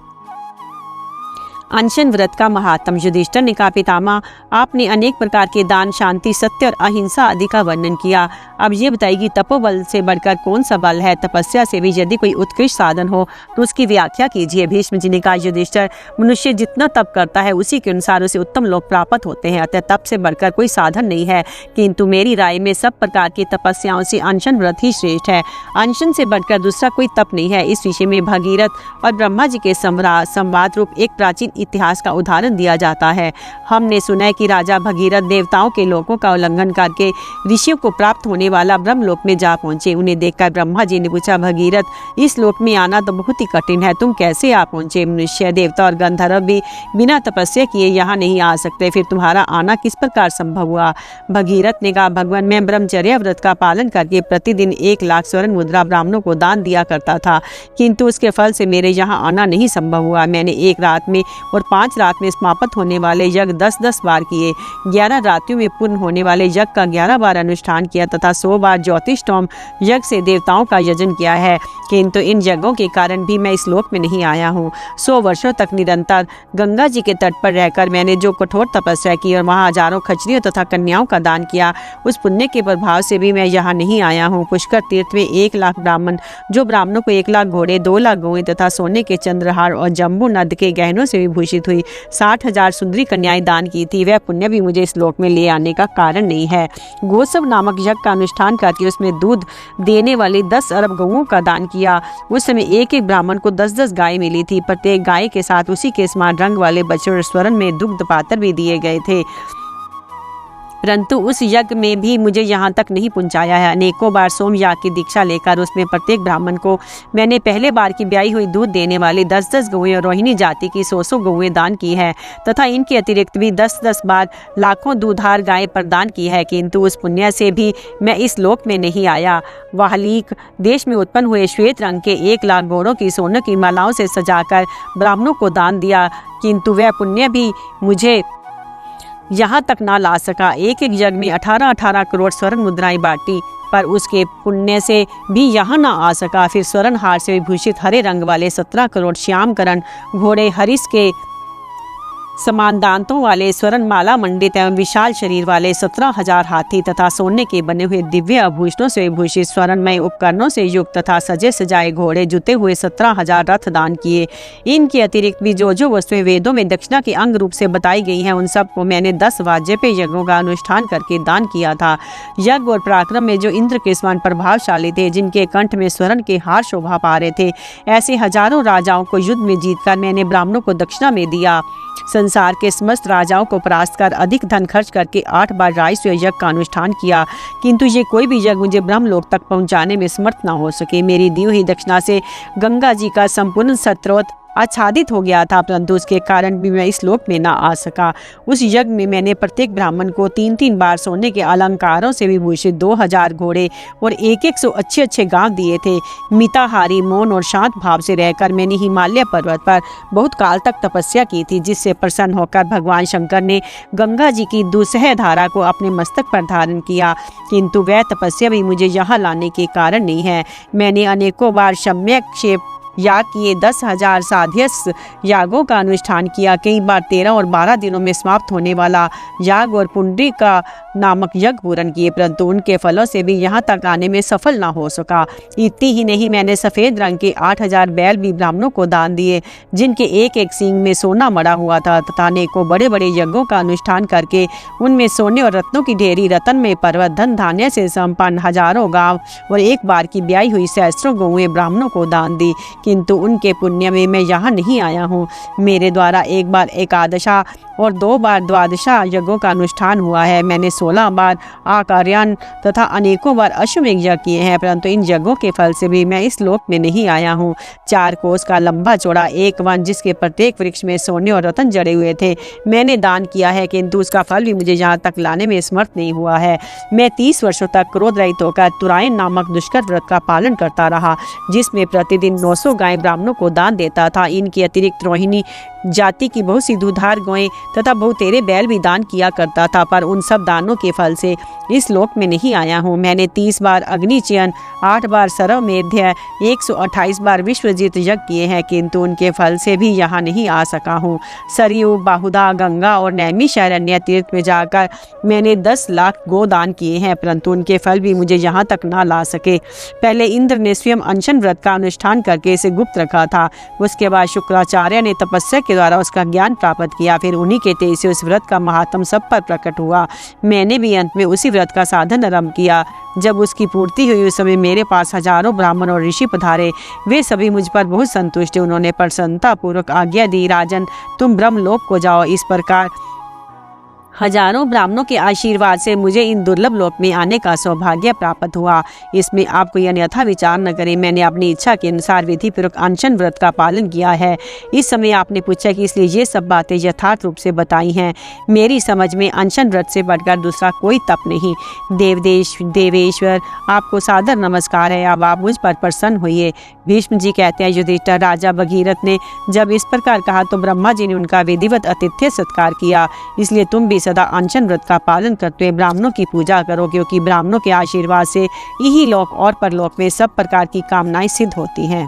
अनशन व्रत का महात्म। युधिष्ठिर ने कहा, पितामह, आपने अनेक प्रकार के दान, शांति, सत्य और अहिंसा आदि का वर्णन किया। अब ये बताइए कि तपोबल से बढ़कर कौन सा बल है? तपस्या से भी यदि कोई उत्कृष्ट साधन हो तो उसकी व्याख्या कीजिए। भीष्म जी ने कहा, युधिष्ठिर, मनुष्य जितना तप करता है उसी के अनुसार उसे उत्तम लोक प्राप्त होते हैं। अतः तप से बढ़कर कोई साधन नहीं है, किंतु मेरी राय में सब प्रकार की तपस्याओं से अनशन व्रत ही श्रेष्ठ है। अनशन से बढ़कर दूसरा कोई तप नहीं है। इस विषय में भगीरथ और ब्रह्मा जी के संवाद रूप एक प्राचीन इतिहास का उदाहरण दिया जाता है। हमने सुना है कि राजा भगीरथ देवताओं के लोकों का उल्लंघन करके ऋषियों को प्राप्त होने वाला ब्रह्मलोक में जा पहुंचे। उन्हें देखकर ब्रह्मा जी ने पूछा, भगीरथ, इस लोक में आना तो बहुत ही कठिन है, तुम कैसे आ पहुंचे? मनुष्य, देवता और गंधर्व भी बिना तपस्या किए यहाँ नहीं आ सकते, फिर तुम्हारा आना किस प्रकार संभव हुआ? भगीरथ ने कहा, भगवान, मैं ब्रह्मचर्य व्रत का पालन करके प्रतिदिन 1 लाख स्वर्ण मुद्रा ब्राह्मणों को दान दिया करता था, किंतु उसके फल से मेरे यहाँ आना नहीं संभव हुआ। मैंने 1 रात में और 5 रात में समाप्त होने वाले यज्ञ 10-10 बार किए, 11 रात्रियों में पूर्ण होने वाले यज्ञ का 11 बार अनुष्ठान किया तथा 100 बार ज्योतिषोम यज्ञ से देवताओं का यजन किया है, किंतु इन यज्ञों के कारण भी मैं इस लोक में नहीं आया हूँ। 100 वर्षों तक निरंतर गंगा जी के तट पर रहकर मैंने जो कठोर तपस्या की और वहाँ हजारों खच्चरियों तथा कन्याओं का दान किया, उस पुण्य के प्रभाव से भी मैं यहाँ नहीं आया हूँ। पुष्कर तीर्थ में 1 लाख ब्राह्मण, जो ब्राह्मणों को 1 लाख घोड़े, 2 लाख गौएं तथा सोने के चंद्रहार और जम्बू नद के गहनों से विभूषित हुई 60,000 सुंदरी कन्याएं दान की थी। वह पुण्य भी मुझे इस लोक में ले आने का कारण नहीं है। गोसव नामक यज्ञ का अनुष्ठान करके उसमें दूध देने वाली 10 अरब गौओं का दान किया। उस समय एक ब्राह्मण को 10-10 गाय मिली थी। प्रत्येक गाय के साथ उसी के समान रंग वाले बछड़े और स्वर्ण में दुग्ध पात्र भी दिए गए थे, परंतु उस यज्ञ में भी मुझे यहाँ तक नहीं पहुँचाया है। अनेकों बार सोम याग की दीक्षा लेकर उसमें प्रत्येक ब्राह्मण को मैंने पहले बार की ब्याई हुई दूध देने वाली 10-10 गौएं और रोहिणी जाति की 100-100 गौएं दान की है तथा इनके अतिरिक्त भी 10-10 बार लाखों दूधार गायें प्रदान की है, किंतु उस पुण्य से भी मैं इस लोक में नहीं आया। वाहलीक देश में उत्पन्न हुए श्वेत रंग के 1 लाख घोड़ों की सोने की मालाओं से सजाकर ब्राह्मणों को दान दिया, किंतु वह पुण्य भी मुझे यहाँ तक ना ला सका। एक यज्ञ में 18-18 करोड़ स्वर्ण मुद्राएं बांटी, पर उसके पुण्य से भी यहाँ ना आ सका। फिर स्वर्ण हार से विभूषित हरे रंग वाले 17 करोड़ श्यामकरण घोड़े, हरिश के समान दांतों वाले स्वर्ण माला मंडित एवं विशाल शरीर वाले 17,000 हाथी तथा सोने के बने हुए दिव्य आभूषणों से विभूषित स्वर्णमय उपकरणों से युक्त तथा सजे सजाए घोड़े, जुते हुए 17,000 रथ दान किए। इनके अतिरिक्त भी जो वस्तुएं वेदों में दक्षिणा के अंग रूप से बताई गई हैं, उन सबको मैंने 10 वाजपेय यज्ञों का अनुष्ठान करके दान किया था। यज्ञ और पराक्रम में जो इंद्र के समान प्रभावशाली थे, जिनके कंठ में स्वर्ण के हार शोभा पा रहे थे, ऐसे हजारों राजाओं को युद्ध में जीतकर मैंने ब्राह्मणों को दक्षिणा में दिया। संसार के समस्त राजाओं को परास्त कर अधिक धन खर्च करके 8 बार राजसूय यज्ञ का अनुष्ठान किया, किंतु ये कोई भी यज्ञ मुझे ब्रह्मलोक तक पहुंचाने में समर्थ न हो सके। मेरी दी हुई दक्षिणा से गंगा जी का संपूर्ण स्रोत आच्छादित हो गया था, परंतु उसके कारण भी मैं इस लोक में ना आ सका। उस यज्ञ में मैंने प्रत्येक ब्राह्मण को 3-3 बार सोने के अलंकारों से विभूषित 2000 घोड़े और 100 अच्छे गांव दिए थे। मिताहारी, मौन और शांत भाव से रहकर मैंने हिमालय पर्वत पर बहुत काल तक तपस्या की थी, जिससे प्रसन्न होकर भगवान शंकर ने गंगा जी की दुसह धारा को अपने मस्तक पर धारण किया, किंतु वह तपस्या भी मुझे यहाँ लाने के कारण नहीं है। मैंने अनेकों बार सम्यक क्षेप याग किए, 10,000 साध्यस यागों का अनुष्ठान किया, कई बार 13 और 12 दिनों में समाप्त होने वाला याग और पुंडरी का नामक यज्ञ पूर्ण किए, परंतु उनके फलों से भी यहाँ तक आने में सफल ना हो सका। इतनी ही नहीं, मैंने सफ़ेद रंग के 8,000 बैल भी ब्राह्मणों को दान दिए, जिनके एक एक सींग में सोना मड़ा हुआ था, तथा अनेकों बड़े बड़े यज्ञों का अनुष्ठान करके उनमें सोने और रत्नों की ढेरी, रतन में पर्वत, धन धान्य से संपन्न हजारों गाँव और एक बार की ब्याई हुई सहस्रों गौएं ब्राह्मणों को दान दी, किंतु उनके पुण्य में मैं यहाँ नहीं आया हूँ। मेरे द्वारा एक बार एकादशा और 2 बार द्वादशा यज्ञों का अनुष्ठान हुआ है। मैंने 16 बार आकार्यन तथा अनेकों बार अश्वमेध यज्ञ किए हैं, परंतु इन यज्ञों के फल से भी मैं इस लोक में नहीं आया हूँ। 4 कोस का लंबा चौड़ा एक वन, जिसके प्रत्येक वृक्ष में सोने और रतन जड़े हुए थे, मैंने दान किया है, किंतु उसका फल भी मुझे यहाँ तक लाने में समर्थ नहीं हुआ है। मैं 30 वर्षों तक क्रोध रहित होकर तुरायन नामक दुष्कर व्रत का पालन करता रहा, जिसमें प्रतिदिन 900 गाय ब्राह्मणों को दान देता था। इनकी अतिरिक्त रोहिणी जाति की बहुत सी दुधार गायें तथा बहुतेरे बैल भी दान किया करता था, पर उन सब दानों के फल से इस लोक में नहीं आया हूँ। मैंने 30 बार अग्निचयन, 8 बार सरवमेध्य, 128 बार विश्वजित यज्ञ किए हैं, किंतु उनके फल से भी यहाँ नहीं आ सका हूँ। सरयू, बाहुदा, गंगा और नैमिषारण्य तीर्थ में जाकर मैंने 10 लाख गोदान किए हैं, परंतु उनके फल भी मुझे यहाँ तक ना ला सके। पहले इंद्र ने स्वयं अनशन व्रत का अनुष्ठान करके इसे गुप्त रखा था। उसके बाद शुक्राचार्य ने तपस्या के द्वारा उसका ज्ञान प्राप्त किया। फिर उन्हीं के तेज से उस व्रत का महात्म सब पर प्रकट हुआ। मैंने भी अंत में उसी व्रत का साधन आरंभ किया। जब उसकी पूर्ति हुई उस समय मेरे पास हजारों ब्राह्मण और ऋषि पधारे। वे सभी मुझ पर बहुत संतुष्ट। उन्होंने प्रसन्नता पूर्वक आज्ञा दी, राजन तुम ब्रह्मलोक को जाओ। इस प्रकार हजारों ब्राह्मणों के आशीर्वाद से मुझे इन दुर्लभ लोक में आने का सौभाग्य प्राप्त हुआ। इसमें आपको यह अन्यथा विचार न करें। मैंने अपनी इच्छा के अनुसार विधि पूर्वक अनशन व्रत का पालन किया है। इस समय आपने पूछा कि इसलिए ये सब बातें यथार्थ रूप से बताई हैं। मेरी समझ में अनशन व्रत से बढ़कर दूसरा कोई तप नहीं। देवेश्वर आपको सादर नमस्कार है। अब आप मुझ पर प्रसन्न होइए। भीष्म जी कहते हैं, युधिष्ठिर, राजा भगीरथ ने जब इस प्रकार कहा तो ब्रह्मा जी ने उनका विधिवत आतिथ्य सत्कार किया। इसलिए तुम भी सदा अनशन व्रत का पालन करते हुए ब्राह्मणों की पूजा करो, क्योंकि ब्राह्मणों के आशीर्वाद से यही लोक और परलोक में सब प्रकार की कामनाएं सिद्ध होती हैं।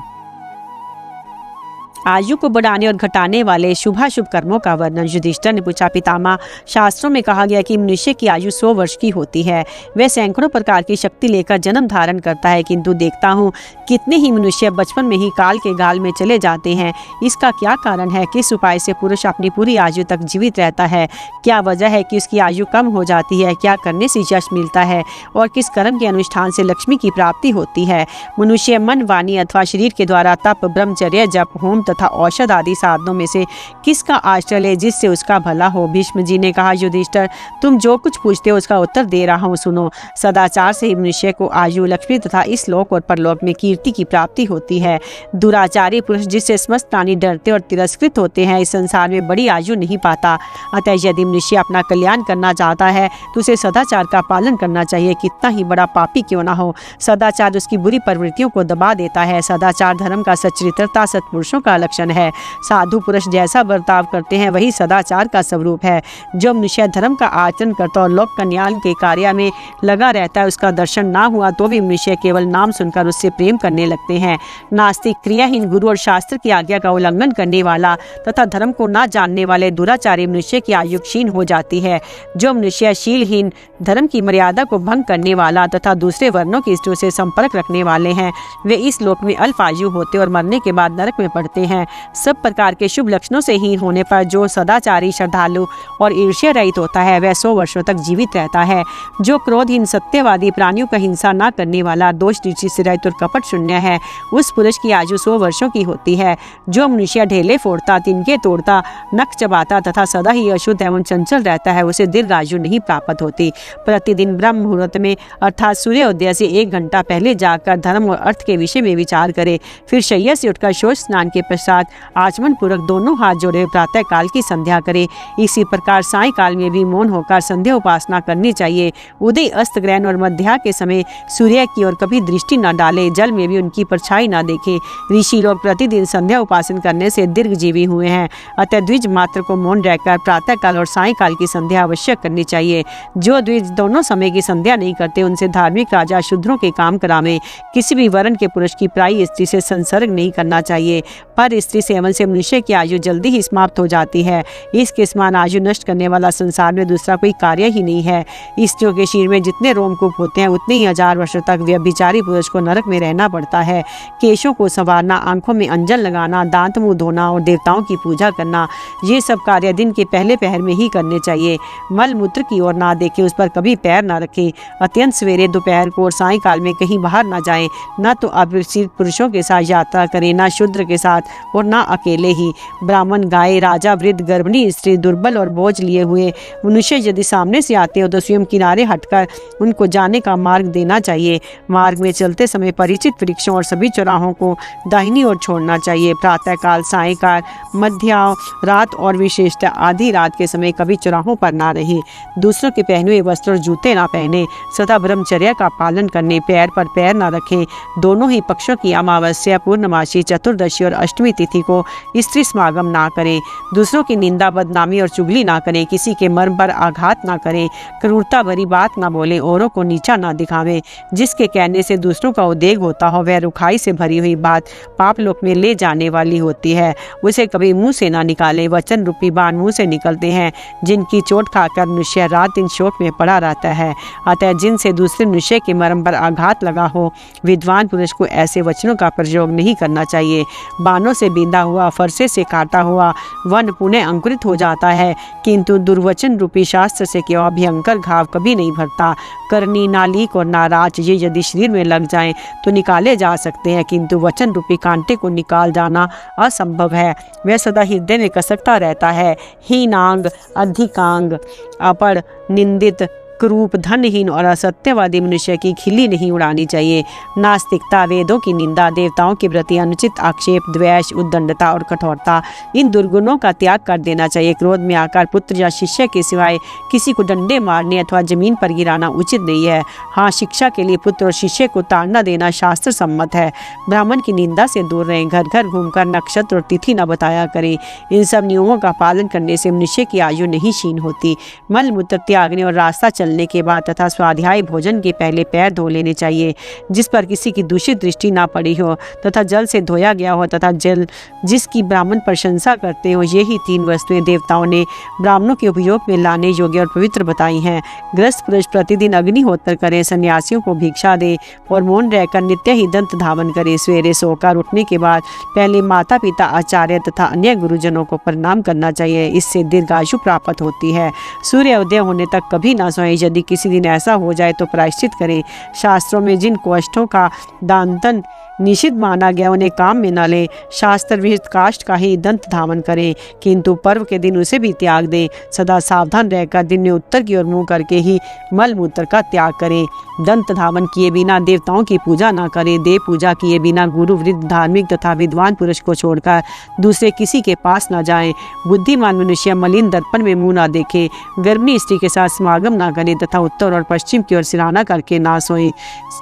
आयु को बढ़ाने और घटाने वाले शुभाशुभ कर्मों का वर्णन। युधिष्ठिर ने पूछा, पितामह, शास्त्रों में कहा गया कि मनुष्य की आयु 100 वर्ष की होती है। वह सैकड़ों प्रकार की शक्ति लेकर जन्म धारण करता है, किंतु देखता हूँ कितने ही मनुष्य बचपन में ही काल के गाल में चले जाते हैं। इसका क्या कारण है? किस उपाय से पुरुष अपनी पूरी आयु तक जीवित रहता है? क्या वजह है कि उसकी आयु कम हो जाती है? क्या करने से यश मिलता है और किस कर्म के अनुष्ठान से लक्ष्मी की प्राप्ति होती है? मनुष्य मन, वाणी अथवा शरीर के द्वारा तप, ब्रह्मचर्य, जप, होम तथा औषध आदि साधनों में से किसका आश्रय ले जिससे उसका भला हो? भीष्म जी ने कहा, युधिष्ठिर, तुम जो कुछ पूछते हो उसका उत्तर दे रहा हूँ, सुनो। सदाचार से ही मनुष्य को आयु, लक्ष्मी तथा इस लोक और परलोक में कीर्ति की प्राप्ति होती है। दुराचारी पुरुष जिससे समस्त प्राणी डरते और तिरस्कृत होते हैं, इस संसार में बड़ी आयु नहीं पाता। अतः यदि मनुष्य अपना कल्याण करना चाहता है तो उसे सदाचार का पालन करना चाहिए, कितना ही बड़ा पापी क्यों ना हो। सदाचार उसकी बुरी प्रवृत्तियों को दबा देता है। सदाचार धर्म का सच्चरित्रता सत्पुरुषों का लक्षण है। साधु पुरुष जैसा बर्ताव करते हैं वही सदाचार का स्वरूप है। जो मनुष्य धर्म का आचरण करता और लोक कल्याण के कार्य में लगा रहता है, उसका दर्शन ना हुआ तो भी मनुष्य केवल नाम सुनकर उससे प्रेम करने लगते हैं। नास्तिक, क्रियाहीन, गुरु और शास्त्र की आज्ञा का उल्लंघन करने वाला तथा धर्म को ना जानने वाले दुराचारी मनुष्य की आयु क्षीण हो जाती है। जो मनुष्य शीलहीन, धर्म की मर्यादा को भंग करने वाला तथा दूसरे वर्णों की स्त्रियों से संपर्क रखने वाले हैं, वे इस लोक में अल्प आयु होते और मरने के बाद नरक में पड़ते हैं। सब प्रकार के शुभ लक्षणों से हीन होने पर जो सदाचारी, श्रद्धालु और ईर्ष्या रहित होता है, वह 100 वर्षों तक जीवित रहता है। जो क्रोधहीन, सत्यवादी, प्राणियों का हिंसा न करने वाला, दोष दृष्टि से रहित और कपट शून्य है, उस पुरुष की आयु 100 वर्षों की होती है। जो मनुष्य ढेले फोड़ता, तिनके तोड़ता, नख चबाता तथा सदा ही अशुद्ध एवं चंचल रहता है, उसे दीर्घ आयु नहीं प्राप्त होती। प्रतिदिन ब्रह्म मुहूर्त में अर्थात सूर्योदय से 1 घंटा पहले जाकर धर्म और अर्थ के विषय में विचार करे। फिर शैया से उठकर शौच स्नान के पश्चात आचमन पूर्वक दोनों हाथ जोड़े प्रातः काल की संध्या करे। इसी प्रकार साय काल में भी मौन होकर संध्या उपासना करनी चाहिए। उदय, अस्त, ग्रहण और मध्या के समय सूर्य की ओर कभी दृष्टि न डाले, जल में भी उनकी परछाई न देखे। ऋषि लोग प्रतिदिन संध्या उपासन करने से दीर्घजीवी हुए हैं। अतः द्विज मात्र को मौन रहकर प्रातः काल और साय काल की संध्या अवश्य करनी चाहिए। जो द्विज दोनों समय की संध्या नहीं करते, उनसे धार्मिक राजा शूद्रों के काम करावे। किसी भी वर्ण के पुरुष की पराई स्त्री से संसर्ग नहीं करना चाहिए। पर पर स्त्री सेवन से मनुष्य की आयु जल्दी ही समाप्त हो जाती है। इसके समान आयु नष्ट करने वाला संसार में दूसरा कोई कार्य ही नहीं है। स्त्रियों के शरीर में जितने रोमकूप होते हैं उतने ही 1000 वर्षों तक व्यभिचारी पुरुष को नरक में रहना पड़ता है। केशों को संवारना, आंखों में अंजन लगाना, दांत मुंह धोना और देवताओं की पूजा करना, ये सब कार्य दिन के पहले पहर में ही करने चाहिए। मल मूत्र की ओर ना देखें, उस पर कभी पैर ना रखें। अत्यंत सवेरे, दोपहर को और सायंकाल में कहीं बाहर ना जाएं। न तो अपरिचित पुरुषों के साथ यात्रा करें, न शूद्र के साथ और न अकेले ही। ब्राह्मण, गाय, राजा, वृद्ध, गर्भिणी स्त्री, दुर्बल और बोझ लिए हुए मनुष्य यदि सामने से आते हो तो स्वयं किनारे हटकर उनको जाने का मार्ग देना चाहिए। मार्ग में चलते समय परिचित वृक्षों और सभी चौराहों को दाहिनी ओर छोड़ना चाहिए। प्रातःकाल, सायंकाल, मध्य रात और विशेषतः आधी रात के समय कभी चौराहों पर ना रहे। दूसरों के पहने हुए वस्त्र और जूते ना पहने। सदा ब्रह्मचर्या का पालन करने, पैर पर पैर ना रखें। दोनों ही पक्षों की अमावस्या, पूर्णमासी, चतुर्दशी और अष्टमी तिथि को स्त्री समागम ना करें। दूसरों की निंदा, बदनामी और चुगली ना करें। किसी के मर्म पर आघात ना करें। क्रूरता भरी बात ना बोलें। औरों को नीचा ना दिखावें। जिसके कहने से दूसरों का उद्वेग होता हो वह रुखाई से भरी हुई बात पाप लोक में ले जाने वाली होती है। उसे कभी मुंह से ना निकालें। वचन रूपी बाण मुंह से निकलते हैं, जिनकी चोट खाकर मनुष्य रात दिन शोक में पड़ा रहता है। अतः जिनसे दूसरे मनुष्य के मर्म पर आघात लगा हो, विद्वान पुरुष को ऐसे वचनों का प्रयोग नहीं करना चाहिए। बाणों से बींधा हुआ, फरसे से काटा हुआ वन पुनः अंकुरित हो जाता है, किंतु दुर्वचन रूपी शास्त्र से किया भयंकर घाव कभी नहीं भरता। करनी, नालीक और नाराज ये यदि शरीर में लग जाएं तो निकाले जा सकते हैं, किंतु वचन रूपी कांटे को निकाल जाना असंभव है। वह सदा हृदय में कसकता रहता है। हीनांग, अधिकांग, अपड़, निंदित, क्रूप, धनहीन और असत्यवादी मनुष्य की खिल्ली नहीं उड़ानी चाहिए। नास्तिकता, वेदों की निंदा, देवताओं के प्रति अनुचित आक्षेप, द्वेष, उद्दंडता और कठोरता, इन दुर्गुणों का त्याग कर देना चाहिए। क्रोध में आकर पुत्र या शिष्य के सिवाय किसी को डंडे मारने अथवा जमीन पर गिराना उचित नहीं है। हाँ, शिक्षा के लिए पुत्र और शिष्य को ताड़ना देना शास्त्र सम्मत है। ब्राह्मण की निंदा से दूर रहें। घर घर घूमकर नक्षत्र और तिथि न बताया करें। इन सब नियमों का पालन करने से मनुष्य की आयु नहीं क्षीण होती। मल मूत्र त्यागने और रास्ता चलने के बाद तथा स्वाध्याय भोजन के पहले पैर धो लेने चाहिए, जिस पर किसी की दूषित दृष्टि ना पड़ी हो तथा जल से धोया गया हो तथा जल जिसकी ब्राह्मण प्रशंसा करते हो। यही 3 वस्तुएं देवताओं ने ब्राह्मणों के उपयोग में लाने योग्य और पवित्र बताई हैं। गृहस्थ पुरुष प्रतिदिन अग्निहोत्र करें, सन्यासियों को भिक्षा दे और मौन रहकर नित्य ही दंत धावन करे। सवेरे सोकर उठने के बाद पहले माता पिता, आचार्य तथा अन्य गुरुजनों को प्रणाम करना चाहिए। इससे दीर्घायु प्राप्त होती है। सूर्य उदय होने तक कभी ना सोएं। यदि किसी दिन ऐसा हो जाए तो प्रायश्चित करें। शास्त्रों में जिन कोष्ठों का दांतन निषिद्ध माना गया उन्हें काम में न लें। शास्त्र विहित काष्ठ का ही दंत धावन करें, किंतु पर्व के दिन उसे भी त्याग दें। सदा सावधान रहकर दिन में उत्तर की ओर मुंह करके ही मल मूत्र का त्याग करें। दंत धावन किए बिना देवताओं की पूजा न करें। देव पूजा किए बिना गुरु, वृद्ध, धार्मिक तथा विद्वान पुरुष को छोड़कर दूसरे किसी के पास न जाएं। बुद्धिमान मनुष्य मलिन दर्पण में मुंह न देखे। गर्भिणी स्त्री के साथ समागम न करें तथा उत्तर और पश्चिम की ओर सिरहाना करके ना सोएं।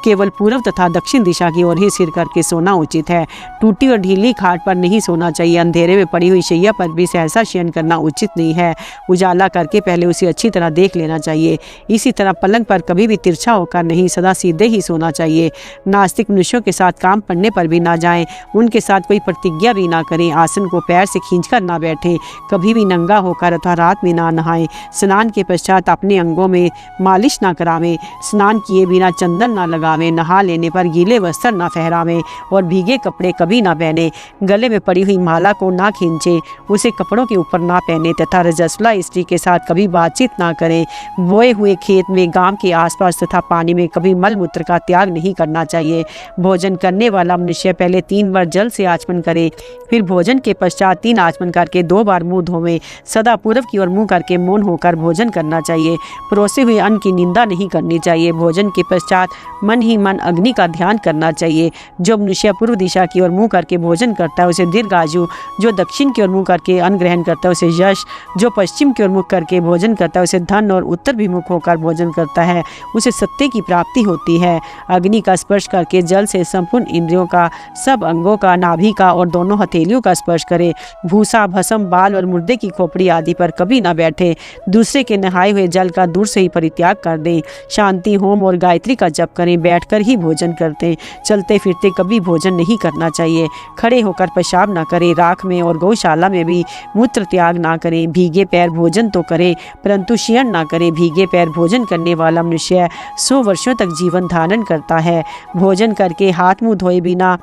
केवल पूर्व तथा दक्षिण दिशा की ओर ही सिर करके सोना उचित है। टूटी और ढीली खाट पर नहीं सोना चाहिए। अंधेरे में पड़ी हुई शैया पर भी सहसा शयन करना उचित नहीं है। उजाला करके पहले उसे अच्छी तरह देख लेना चाहिए। इसी तरह पलंग पर कभी भी तिरछा होकर नहीं, सदा सीधे ही सोना चाहिए। नास्तिक मनुष्यों के साथ काम पड़ने पर भी ना जाएं। उनके साथ कोई प्रतिज्ञा भी ना करें। आसन को पैर से खींचकर ना बैठें। कभी भी नंगा होकर अथवा रात में ना नहाएं। स्नान के पश्चात अपने अंगों में मालिश ना करावें। स्नान किए बिना चंदन ना लगावें। नहा लेने पर गीले वस्त्र ना फहरावें और भीगे कपड़े कभी ना पहने। गले में पड़ी हुई माला को ना खींचे, उसे कपड़ों के ऊपर ना पहने तथा रजस्वला स्त्री के साथ कभी बातचीत ना करें। बोए हुए खेत में, गांव के आसपास तथा पानी में कभी मल मूत्र का त्याग नहीं करना चाहिए। भोजन करने वाला मनुष्य पहले 3 बार जल से आचमन करे, फिर भोजन के पश्चात 3 आचमन करके 2 बार मुंह धोवे। सदा पूर्व की ओर मुंह करके मौन होकर भोजन करना चाहिए। परोसे हुए अन्न की निंदा नहीं करनी चाहिए। भोजन के पश्चात मन ही मन अग्नि का ध्यान करना चाहिए। जो मनुष्य पूर्व दिशा की ओर मुंह करके भोजन करता है उसे दीर्घायु, जो दक्षिण की ओर मुंह करके अन्न ग्रहण करता है उसे यश, जो पश्चिम की ओर मुख करके भोजन करता है उसे धन और उत्तर विमुख होकर भोजन करता है उसे सत्य की प्राप्ति होती है। अग्नि का स्पर्श करके जल से संपूर्ण इंद्रियों का, सब अंगों का, नाभि का और दोनों हथेलियों का स्पर्श करे। भूसा, भस्म, बाल और मुर्दे की खोपड़ी आदि पर कभी न बैठे। दूसरे के नहाए हुए जल का दूर से ही परित्याग कर दें। शांति होम और गायत्री का जप करें। बैठकर ही भोजन करते। चलते फिरते कभी भोजन नहीं करना चाहिए। खड़े होकर पेशाब ना करें। राख में और गौशाला में भी मूत्र त्याग ना करें। भीगे पैर भोजन तो करें परंतु शयन ना करें। भीगे पैर भोजन करने वाला मनुष्य 100 वर्षों तक जीवन धारण करता है। भोजन करके हाथ मुंह धोए बिना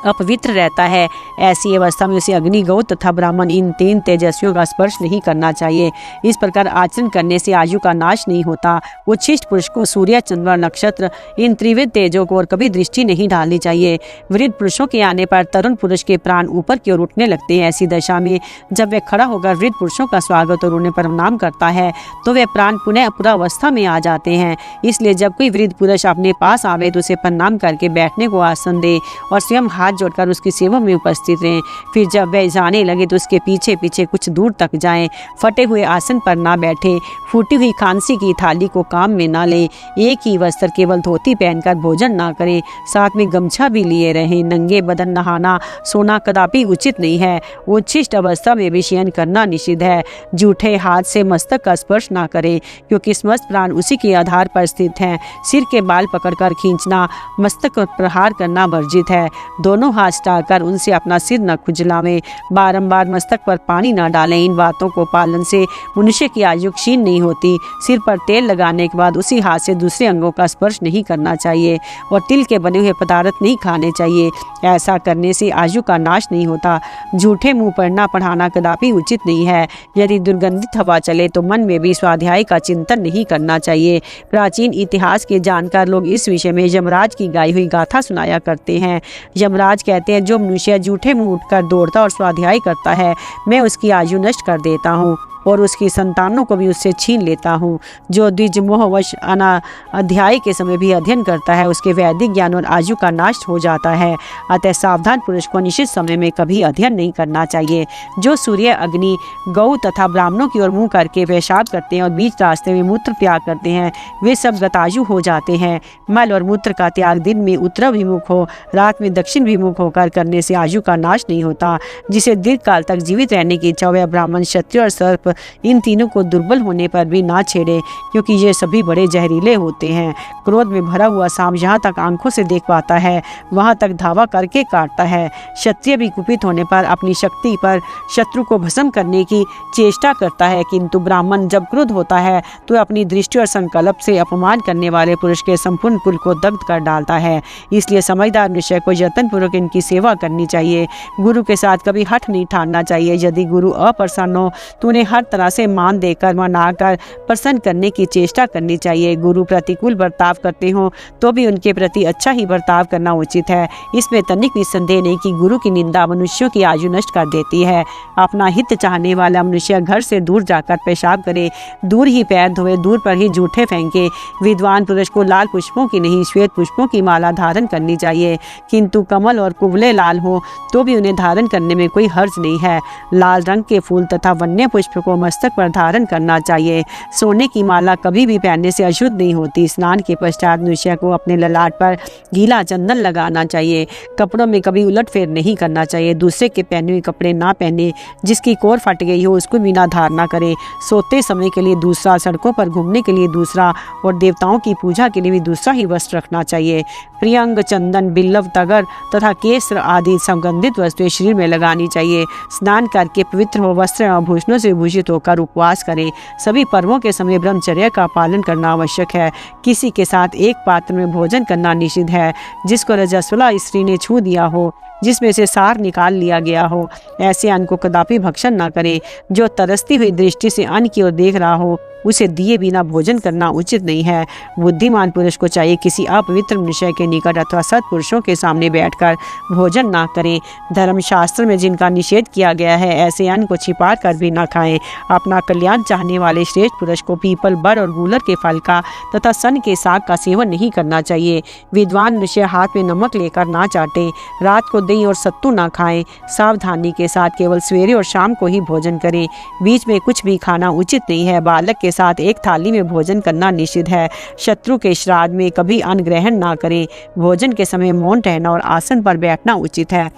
अपवित्र रहता है। ऐसी अवस्था में उसे अग्नि, गौ तथा ब्राह्मण इन 3 तेजस्वियों का स्पर्श नहीं करना चाहिए। इस प्रकार आचरण करने से आयु का नाश नहीं होता। उच्छिष्ट पुरुष को सूर्य, चंद्र और नक्षत्र इन त्रिविध तेजों को और कभी दृष्टि नहीं डालनी चाहिए। वृद्ध पुरुषों के आने पर तरुण पुरुष के प्राण ऊपर की ओर उठने लगते हैं। ऐसी दशा में जब वह खड़ा होकर वृद्ध पुरुषों का स्वागत और उन्हें प्रणाम करता है तो वे प्राण पुनः पुरावस्था में आ जाते हैं। इसलिए जब कोई वृद्ध पुरुष अपने पास आवे तो उसे प्रणाम करके बैठने को आसन दे और स्वयं हाथ जोड़कर उसकी सेवा में उपस्थित रहें। फिर जब वह जाने लगे तो उसके पीछे पीछे कुछ दूर तक जाएं। फटे हुए आसन पर ना बैठे। फूटी हुई खांसी की थाली को काम में ना लें। एक ही वस्त्र केवल धोती पहनकर भोजन ना करें। साथ में गमछा भी लिए रहें। नंगे बदन नहाना सोना कदापि उचित नहीं है। उच्छिष्ट अवस्था में भी शयन करना निषिद्ध है। जूठे हाथ से मस्तक का स्पर्श ना करें क्योंकि समस्त प्राण उसी के आधार पर स्थित हैं। सिर के बाल पकड़कर खींचना, मस्तक पर प्रहार करना वर्जित है। दोनों हाथ डालकर उनसे अपना सिर न खुजलावें। बारंबार मस्तक पर पानी न डालें। इन बातों को पालन से मनुष्य की आयु क्षीण नहीं होती। सिर पर तेल लगाने के बाद उसी हाथ से दूसरे अंगों का स्पर्श नहीं करना चाहिए और तिल के बने हुए पदार्थ नहीं खाने चाहिए। ऐसा करने से आयु का नाश नहीं होता। झूठे मुंह पढ़ना पढ़ाना कदापि उचित नहीं है। यदि दुर्गंधित हवा चले तो मन में भी स्वाध्याय का चिंतन नहीं करना चाहिए। प्राचीन इतिहास के जानकार लोग इस विषय में यमराज की गाई हुई गाथा सुनाया करते हैं। यमराज कहते हैं, जो मनुष्य जूठे मुंह उठकर दौड़ता और स्वाध्याय करता है, मैं उसकी आयु नष्ट कर देता हूँ और उसकी संतानों को भी उससे छीन लेता हूँ। जो द्विजमोहवश अध्याय के समय भी अध्ययन करता है, उसके वैदिक ज्ञान और आयु का नाश हो जाता है। अतः सावधान पुरुष को निश्चित समय में कभी अध्ययन नहीं करना चाहिए। जो सूर्य, अग्नि, गौ तथा ब्राह्मणों की ओर मुँह करके पेशाब करते हैं और बीच रास्ते में मूत्र त्याग करते हैं, वे सब गतायु हो जाते हैं। मल और मूत्र का त्याग दिन में उत्तराभिमुख हो, रात में दक्षिण विमुख होकर करने से आयु का नाश नहीं होता। जिसे दीर्घ काल तक जीवित रहने की इच्छा, वह ब्राह्मण, क्षत्रिय और सर्प इन तीनों को दुर्बल होने पर भी ना छेड़े क्योंकि ये सभी बड़े जहरीले होते हैं। क्रोध में भरा हुआ सांप जहाँ तक आंखों से देख पाता है वहाँ तक धावा करके काटता है। क्षत्रिय भी कुपित होने पर अपनी शक्ति पर शत्रु को भस्म करने की चेष्टा करता है, किंतु ब्राह्मण जब क्रोध होता है तो अपनी दृष्टि और संकल्प से अपमान करने वाले पुरुष के संपूर्ण कुल को दग्ध कर डालता है। इसलिए समझदार मनुष्य को यत्नपूर्वक इनकी सेवा करनी चाहिए। गुरु के साथ कभी हठ नहीं ठानना चाहिए। यदि गुरु अप्रसन्न हो तो उन्हें हर तरह से मान देकर मनाकर प्रसन्न करने की चेष्टा करनी चाहिए। गुरु प्रतिकूल बर्ताव करते हो तो भी उनके प्रति अच्छा ही बर्ताव करना उचित है। इसमें तनिक भी संदेह नहीं कि गुरु की निंदा मनुष्यों की आयु नष्ट कर देती है। अपना हित चाहने वाला मनुष्य घर से दूर जाकर पेशाब करे, दूर ही पैर धोए, दूर पर ही जूठे फेंके। विद्वान पुरुष को लाल पुष्पों की नहीं श्वेत पुष्पों की माला धारण करनी चाहिए, किंतु कमल और कुवले लाल हो तो भी उन्हें धारण करने में कोई हर्ज नहीं है। लाल रंग के फूल तथा वन्य पुष्प को मस्तक पर धारण करना चाहिए। सोने की माला कभी भी पहनने से अशुद्ध नहीं होती। स्नान के पश्चात मनुष्य को अपने ललाट पर गीला चंदन लगाना चाहिए। कपड़ों में कभी उलटफेर नहीं करना चाहिए। दूसरे के पहने हुए कपड़े ना पहने। जिसकी कोर फट गई हो उसको भी ना धारणा करे। सोते समय के लिए दूसरा, सड़कों पर घूमने के लिए दूसरा और देवताओं की पूजा के लिए भी दूसरा ही वस्त्र रखना चाहिए। प्रियंग, चंदन, बिल्लव, तगर तथा केसर आदि सुगंधित वस्तुएं शरीर में लगानी चाहिए। स्नान करके पवित्र हो वस्त्र एवं आभूषणों से विभूषित होकर उपवास करें। सभी पर्वों के समय ब्रह्मचर्य का पालन करना आवश्यक है। किसी के साथ एक पात्र में भोजन करना निषिद्ध है। जिसको रजस्वला स्त्री ने छू दिया हो, जिसमें से सार निकाल लिया गया हो, ऐसे अन्न को कदापि भक्षण न करें। जो तरसती हुई दृष्टि से अन्न की ओर देख रहा हो उसे दिए बिना भोजन करना उचित नहीं है। बुद्धिमान पुरुष को चाहिए किसी अपवित्र मनुष्य के निकट अथवा सत्पुरुषों के सामने बैठकर भोजन ना करें। धर्मशास्त्र में जिनका निषेध किया गया है ऐसे अन्न को छिपा कर भी ना खाएं। अपना कल्याण चाहने वाले श्रेष्ठ पुरुष को पीपल, बर और गूलर के फल का तथा सन के साग का सेवन नहीं करना चाहिए। विद्वान मनुष्य हाथ में नमक लेकर ना चाटे। रात को दही और सत्तू ना खाएं। सावधानी के साथ केवल सवेरे और शाम को ही भोजन करें। बीच में कुछ भी खाना उचित नहीं है। बालक के साथ एक थाली में भोजन करना निषिद्ध है। शत्रु के श्राद्ध में कभी अन्न ग्रहण ना करें। भोजन के समय मौन रहना और आसन पर बैठना उचित है।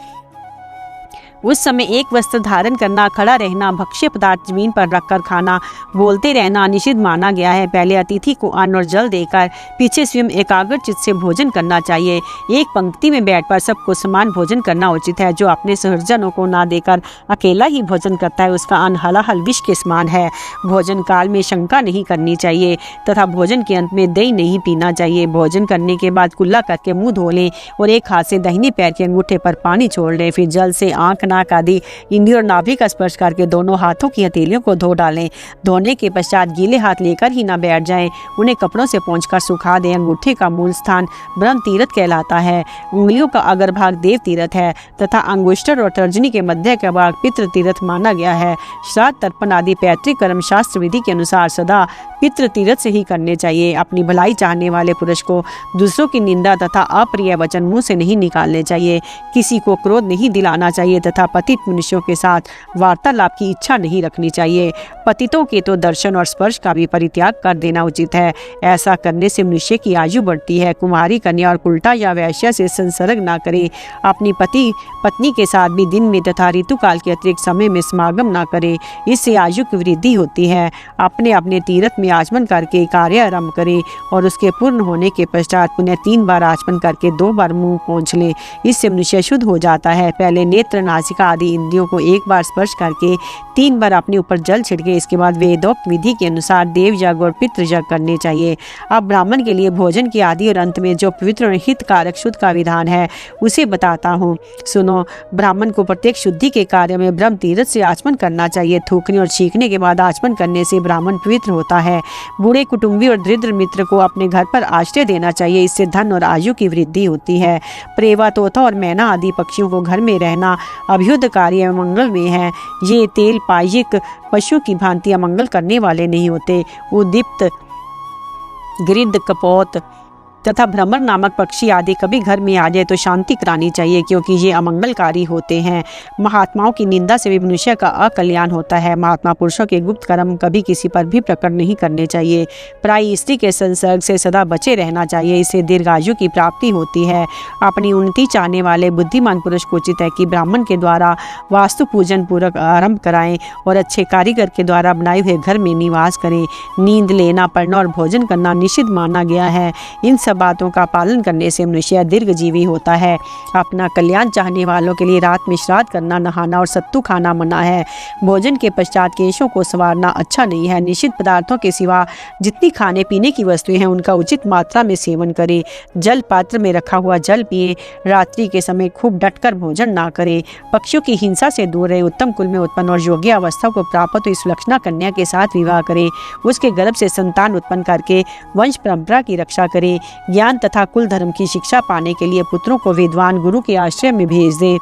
उस समय एक वस्त्र धारण करना, खड़ा रहना, भक्ष्य पदार्थ जमीन पर रखकर खाना, बोलते रहना निषिद्ध माना गया है। पहले अतिथि को अन्न और जल देकर पीछे स्वयं एकाग्रचित्त से भोजन करना चाहिए। एक पंक्ति में बैठकर सबको समान भोजन करना उचित है। जो अपने सहजनों को ना देकर अकेला ही भोजन करता है उसका अन्न हलाहल विष के समान है। भोजन काल में शंका नहीं करनी चाहिए तथा भोजन के अंत में दही नहीं पीना चाहिए। भोजन करने के बाद कुल्ला करके मुंह धो लें और एक हाथ से दाहिने पैर के अंगूठे पर पानी छोड़ लें। फिर जल से आंख, नाक आदि इंद्रिय और नाभि का स्पर्श करके दोनों हाथों की हथेलियों को धो डालें। धोने के पश्चात गीले हाथ लेकर ही न बैठ जाएं, उन्हें कपड़ों से पोंछकर सुखा दें। अंगूठे का मूल स्थान ब्रह्म तीर्थ कहलाता है। उंगलियों का अग्रभाग देव तीर्थ है तथा अंगुष्टर और तर्जनी के मध्य का भाग पितृ तीर्थ माना गया है। श्राद्ध, तर्पण आदि पैतृक कर्म शास्त्र विधि के अनुसार सदा पितृ तीर्थ से ही करने चाहिए। अपनी भलाई चाहने वाले पुरुष को दूसरों की निंदा तथा अप्रिय वचन मुंह से नहीं निकालने चाहिए। किसी को क्रोध नहीं दिलाना चाहिए तथा पतित मनुष्यों के साथ वार्तालाप की इच्छा नहीं रखनी चाहिए। पतितों के तो दर्शन और स्पर्श का भी परित्याग कर देना उचित है। ऐसा करने से मनुष्य की आयु बढ़ती है। कुमारी, कन्या और कुल्टा या वैश्य से संसर्ग ना करें। अपनी पत्नी के साथ भी दिन में तथा ऋतुकाल के अतिरिक्त समय में समागम ना करें, इससे आयु की वृद्धि होती है। अपने अपने तीर्थ में आचमन करके कार्य आरंभ करें और उसके पूर्ण होने के पश्चात पुनः 3 बार आचमन करके 2 बार मुंह पोंछ लें। इससे मनुष्य शुद्ध हो जाता है। पहले नेत्र, नासिका आदि इंद्रियों को 1 बार स्पर्श करके 3 बार अपने ऊपर जल छिड़के। इसके बाद वेदोक्त विधि के अनुसार देव यज्ञ और पितृ यज्ञ करने चाहिए। अब ब्राह्मण के लिए भोजन की आदि और अंत में जो पवित्र और हितकारक शुद्ध का विधान है उसे बताता हूँ, सुनो। ब्राह्मण को प्रत्येक शुद्धि के कार्य में ब्रह्म तीर्थ से आचमन करना चाहिए। थूकने और छींकने के बाद आचमन करने से ब्राह्मण पवित्र होता है। बूढ़े कुटुंबी और दरिद्र मित्र को अपने घर पर आश्रय देना चाहिए, इससे धन और आयु की वृद्धि होती है। प्रेवा, तोता और मैना आदि पक्षियों को घर में रहना अभ्युदकारी एवं मंगल में है। ये तेल पायिक पशु की भांति अमंगल करने वाले नहीं होते। उद्दीप्त, गिरिध, कपोत तथा भ्रमर नामक पक्षी आदि कभी घर में आ जाए तो शांति करानी चाहिए, क्योंकि ये अमंगलकारी होते हैं। महात्माओं की निंदा से भी मनुष्य का अकल्याण होता है। महात्मा पुरुषों के गुप्त कर्म कभी किसी पर भी प्रकट नहीं करने चाहिए। प्राय स्त्री के संसर्ग से सदा बचे रहना चाहिए, इससे दीर्घायु की प्राप्ति होती है। अपनी उन्नति चाहने वाले बुद्धिमान पुरुष को उचित है कि ब्राह्मण के द्वारा वास्तु पूजन पूर्वक आरंभ कराएं और अच्छे कारीगर के द्वारा बनाए हुए घर में निवास करें। नींद लेना, पढ़ना और भोजन करना निषिद्ध माना गया है। इन सब बातों का पालन करने से मनुष्य दीर्घजीवी होता है। अपना कल्याण चाहने वालों के लिए रात में श्राद्ध करना, नहाना और सत्तू खाना मना है। भोजन के पश्चात केशों को संवारना अच्छा नहीं है। निश्चित पदार्थों के सिवा जितनी खाने पीने की वस्तुएं हैं उनका उचित मात्रा में सेवन करें। जल पात्र में रखा हुआ जल पिए। रात्रि के समय खूब डटकर भोजन ना करें। पक्षियों की हिंसा से दूर रहे। उत्तम कुल में उत्पन्न और योग्य अवस्था को प्राप्त हुई सुलक्षणा कन्या के साथ विवाह करें। उसके गर्भ से संतान उत्पन्न करके वंश परंपरा की रक्षा करें। ज्ञान तथा कुल धर्म की शिक्षा पाने के लिए पुत्रों को विद्वान गुरु के आश्रय में भेज दें।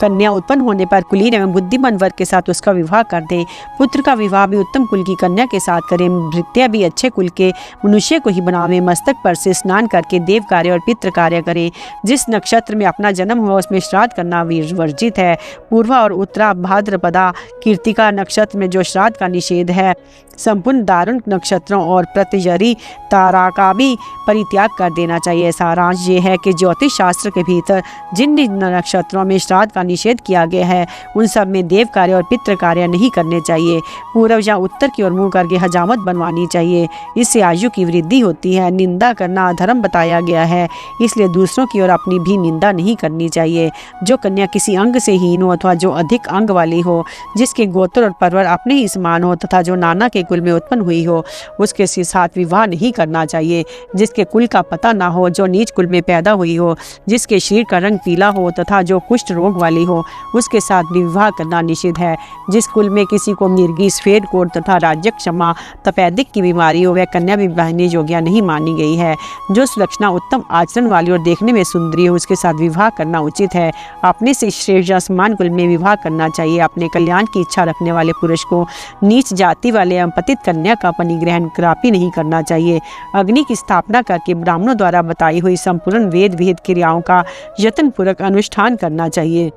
कन्या उत्पन्न होने पर कुलीन एवं बुद्धिमान वर्ग के साथ उसका विवाह कर दें। पुत्र का विवाह भी उत्तम कुल की कन्या के साथ करें। भृत्या भी अच्छे कुल के मनुष्य को ही बनावे। मस्तक पर से स्नान करके देव कार्य और पितृ कार्य करें। जिस नक्षत्र में अपना जन्म हुआ उसमें श्राद्ध करना वर्जित है। पूर्वा और उत्तरा भाद्रपदा कृतिका नक्षत्र में जो श्राद्ध का निषेध है। संपूर्ण दारुण नक्षत्रों और प्रत्ययरी तारा का भी परित्याग कर देना चाहिए। सारांश ये है कि ज्योतिष शास्त्र के भीतर जिन नक्षत्रों में श्राद्ध का निषेध किया गया है उन सब में देव कार्य और पितृ कार्य नहीं करने चाहिए। पूर्व या उत्तर की ओर मुंह करके हजामत बनवानी चाहिए, इससे आयु की वृद्धि होती है। निंदा करना अधर्म बताया गया है, इसलिए दूसरों की ओर अपनी भी निंदा नहीं करनी चाहिए। जो कन्या किसी अंग से हीन हो अथवा जो अधिक अंग वाली हो, जिसके गोत्र और परवर अपने ही समान हो तथा जो नाना के कुल में उत्पन्न हुई हो, उसके साथ विवाह नहीं करना चाहिए। जिसके कुल का पता ना हो, जो नीच कुल में पैदा हुई हो, जिसके शरीर का रंग पीला हो तथा जो कुष्ठ रोग वाली हो, उसके साथ विवाह करना निषिद्ध है। जिस कुल में किसी को मिर्गी, सफेद कोट तथा राज्य क्षमा तपैदिक की बीमारी हो, वह कन्या भी विवाहने योग्य नहीं मानी गई है। जो सुलक्षणा उत्तम आचरण वाली और देखने में सुंदरी हो, उसके साथ विवाह करना उचित है। अपने से श्रेष्ठ या समान कुल में विवाह करना चाहिए। अपने कल्याण की इच्छा रखने वाले पुरुष को नीच जाति वाले एवं पतित कन्या का परिग्रहण कदापि नहीं करना चाहिए। अग्नि की स्थापना करके ब्राह्मणों द्वारा बताई हुई संपूर्ण वेद विहित क्रियाओं का यत्न पूर्वक अनुष्ठान करना चाहिए।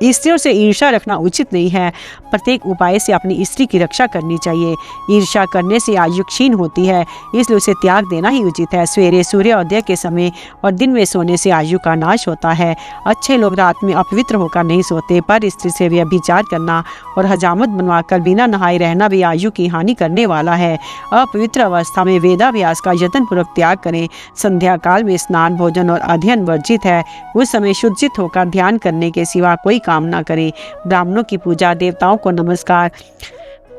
स्त्रियों से ईर्ष्या रखना उचित नहीं है। प्रत्येक उपाय से अपनी स्त्री की रक्षा करनी चाहिए। ईर्ष्या करने से आयु क्षीण होती है, इसलिए उसे त्याग देना ही उचित है। सवेरे सूर्योदय के समय और दिन में सोने से आयु का नाश होता है। अच्छे लोग रात में अपवित्र होकर नहीं सोते, पर स्त्री से व्यभिचार करना और हजामत बनवाकर बिना नहाए रहना भी आयु की हानि करने वाला है। अपवित्र अवस्था में वेदाभ्यास का यत्नपूर्वक त्याग करें। संध्या काल में स्नान, भोजन और अध्ययन वर्जित है। उस समय शुद्धचित होकर ध्यान करने के सिवा कोई काम न करें। ब्राह्मणों की पूजा, देवताओं को नमस्कार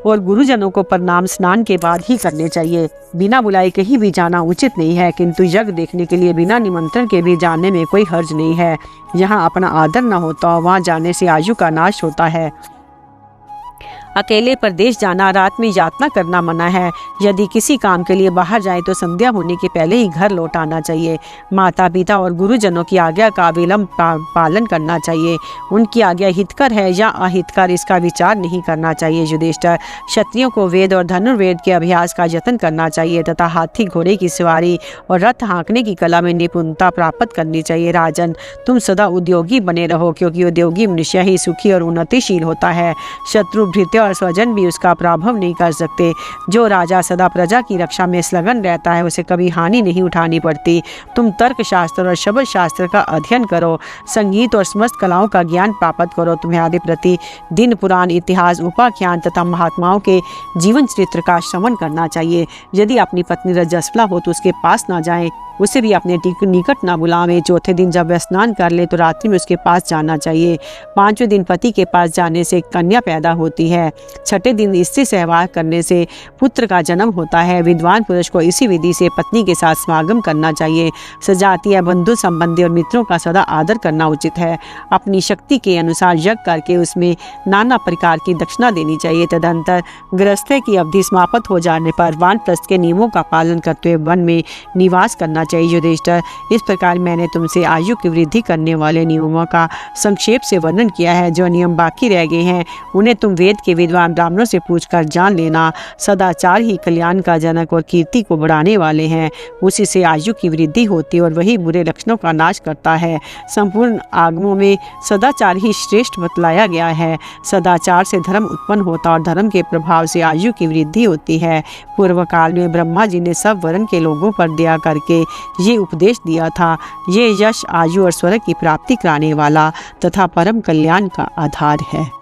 और गुरुजनों को प्रणाम स्नान के बाद ही करने चाहिए। बिना बुलाए कहीं भी जाना उचित नहीं है, किंतु यज्ञ देखने के लिए बिना निमंत्रण के भी जाने में कोई हर्ज नहीं है। जहाँ अपना आदर न होता वहाँ जाने से आयु का नाश होता है। अकेले प्रदेश जाना, रात में यात्रा करना मना है। यदि किसी काम के लिए बाहर जाए तो संध्या होने के पहले ही घर लौट आना चाहिए। माता पिता और गुरुजनों की आज्ञा का विलंब पालन करना चाहिए। उनकी आज्ञा हितकर है या अहितकर, इसका विचार नहीं करना चाहिए। युधिष्ठिर, क्षत्रियों को वेद और धनुर्वेद के अभ्यास का यत्न करना चाहिए तथा हाथी घोड़े की सवारी और रथ हाँकने की कला में निपुणता प्राप्त करनी चाहिए। राजन, तुम सदा उद्योगी बने रहो, क्योंकि उद्योगी मनुष्य ही सुखी और उन्नतिशील होता है। शत्रु, भृत्य और स्वजन भी उसका प्रभाव नहीं कर सकते। जो राजा सदा प्रजा की रक्षा में संलग्न रहता है, उसे कभी हानि नहीं उठानी पड़ती। तुम तर्क शास्त्र और शब्द शास्त्र का अध्ययन करो, संगीत और समस्त कलाओं का ज्ञान प्राप्त करो। तुम्हारे प्रति दिन, पुराण, इतिहास, उपाख्यान तथा महात्माओं के जीवन चरित्र का श्रवण करना चाहिए। यदि अपनी पत्नी रजस्वला हो तो उसके पास ना जाएं, उसे भी अपने निकट ना बुलावें। चौथे दिन जब वह स्नान कर ले तो रात्रि में उसके पास जाना चाहिए। पांचवें दिन पति के पास जाने से कन्या पैदा होती है। छठे दिन स्त्री सहवास करने से पुत्र का जन्म होता है। विद्वान पुरुष को इसी विधि से पत्नी के साथ समागम करना चाहिए। सजातीय, बंधु संबंधी और मित्रों का सदा आदर करना उचित है। अपनी शक्ति के अनुसार यज्ञ करके उसमें नाना प्रकार की दक्षिणा देनी चाहिए। तदंतर गृहस्थी की अवधि समाप्त हो जाने पर वानप्रस्थ के नियमों का पालन करते हुए वन में निवास करना चाहिए। युधिष्ठिर, इस प्रकार मैंने तुमसे आयु की वृद्धि करने वाले नियमों का संक्षेप से वर्णन किया है। जो नियम बाकी रह गए हैं उन्हें तुम वेद के विद्वान ब्राह्मणों से पूछकर जान लेना। सदाचार ही कल्याण का जनक और कीर्ति को बढ़ाने वाले हैं। उसी से आयु की वृद्धि होती है और वही बुरे लक्षणों का नाश करता है। संपूर्ण आगमों में सदाचार ही श्रेष्ठ बतलाया गया है। सदाचार से धर्म उत्पन्न होता और धर्म के प्रभाव से आयु की वृद्धि होती है। पूर्व काल में ब्रह्मा जी ने सब वर्ण के लोगों पर दया करके ये उपदेश दिया था। ये यश, आयु और स्वर्ग की प्राप्ति कराने वाला तथा परम कल्याण का आधार है।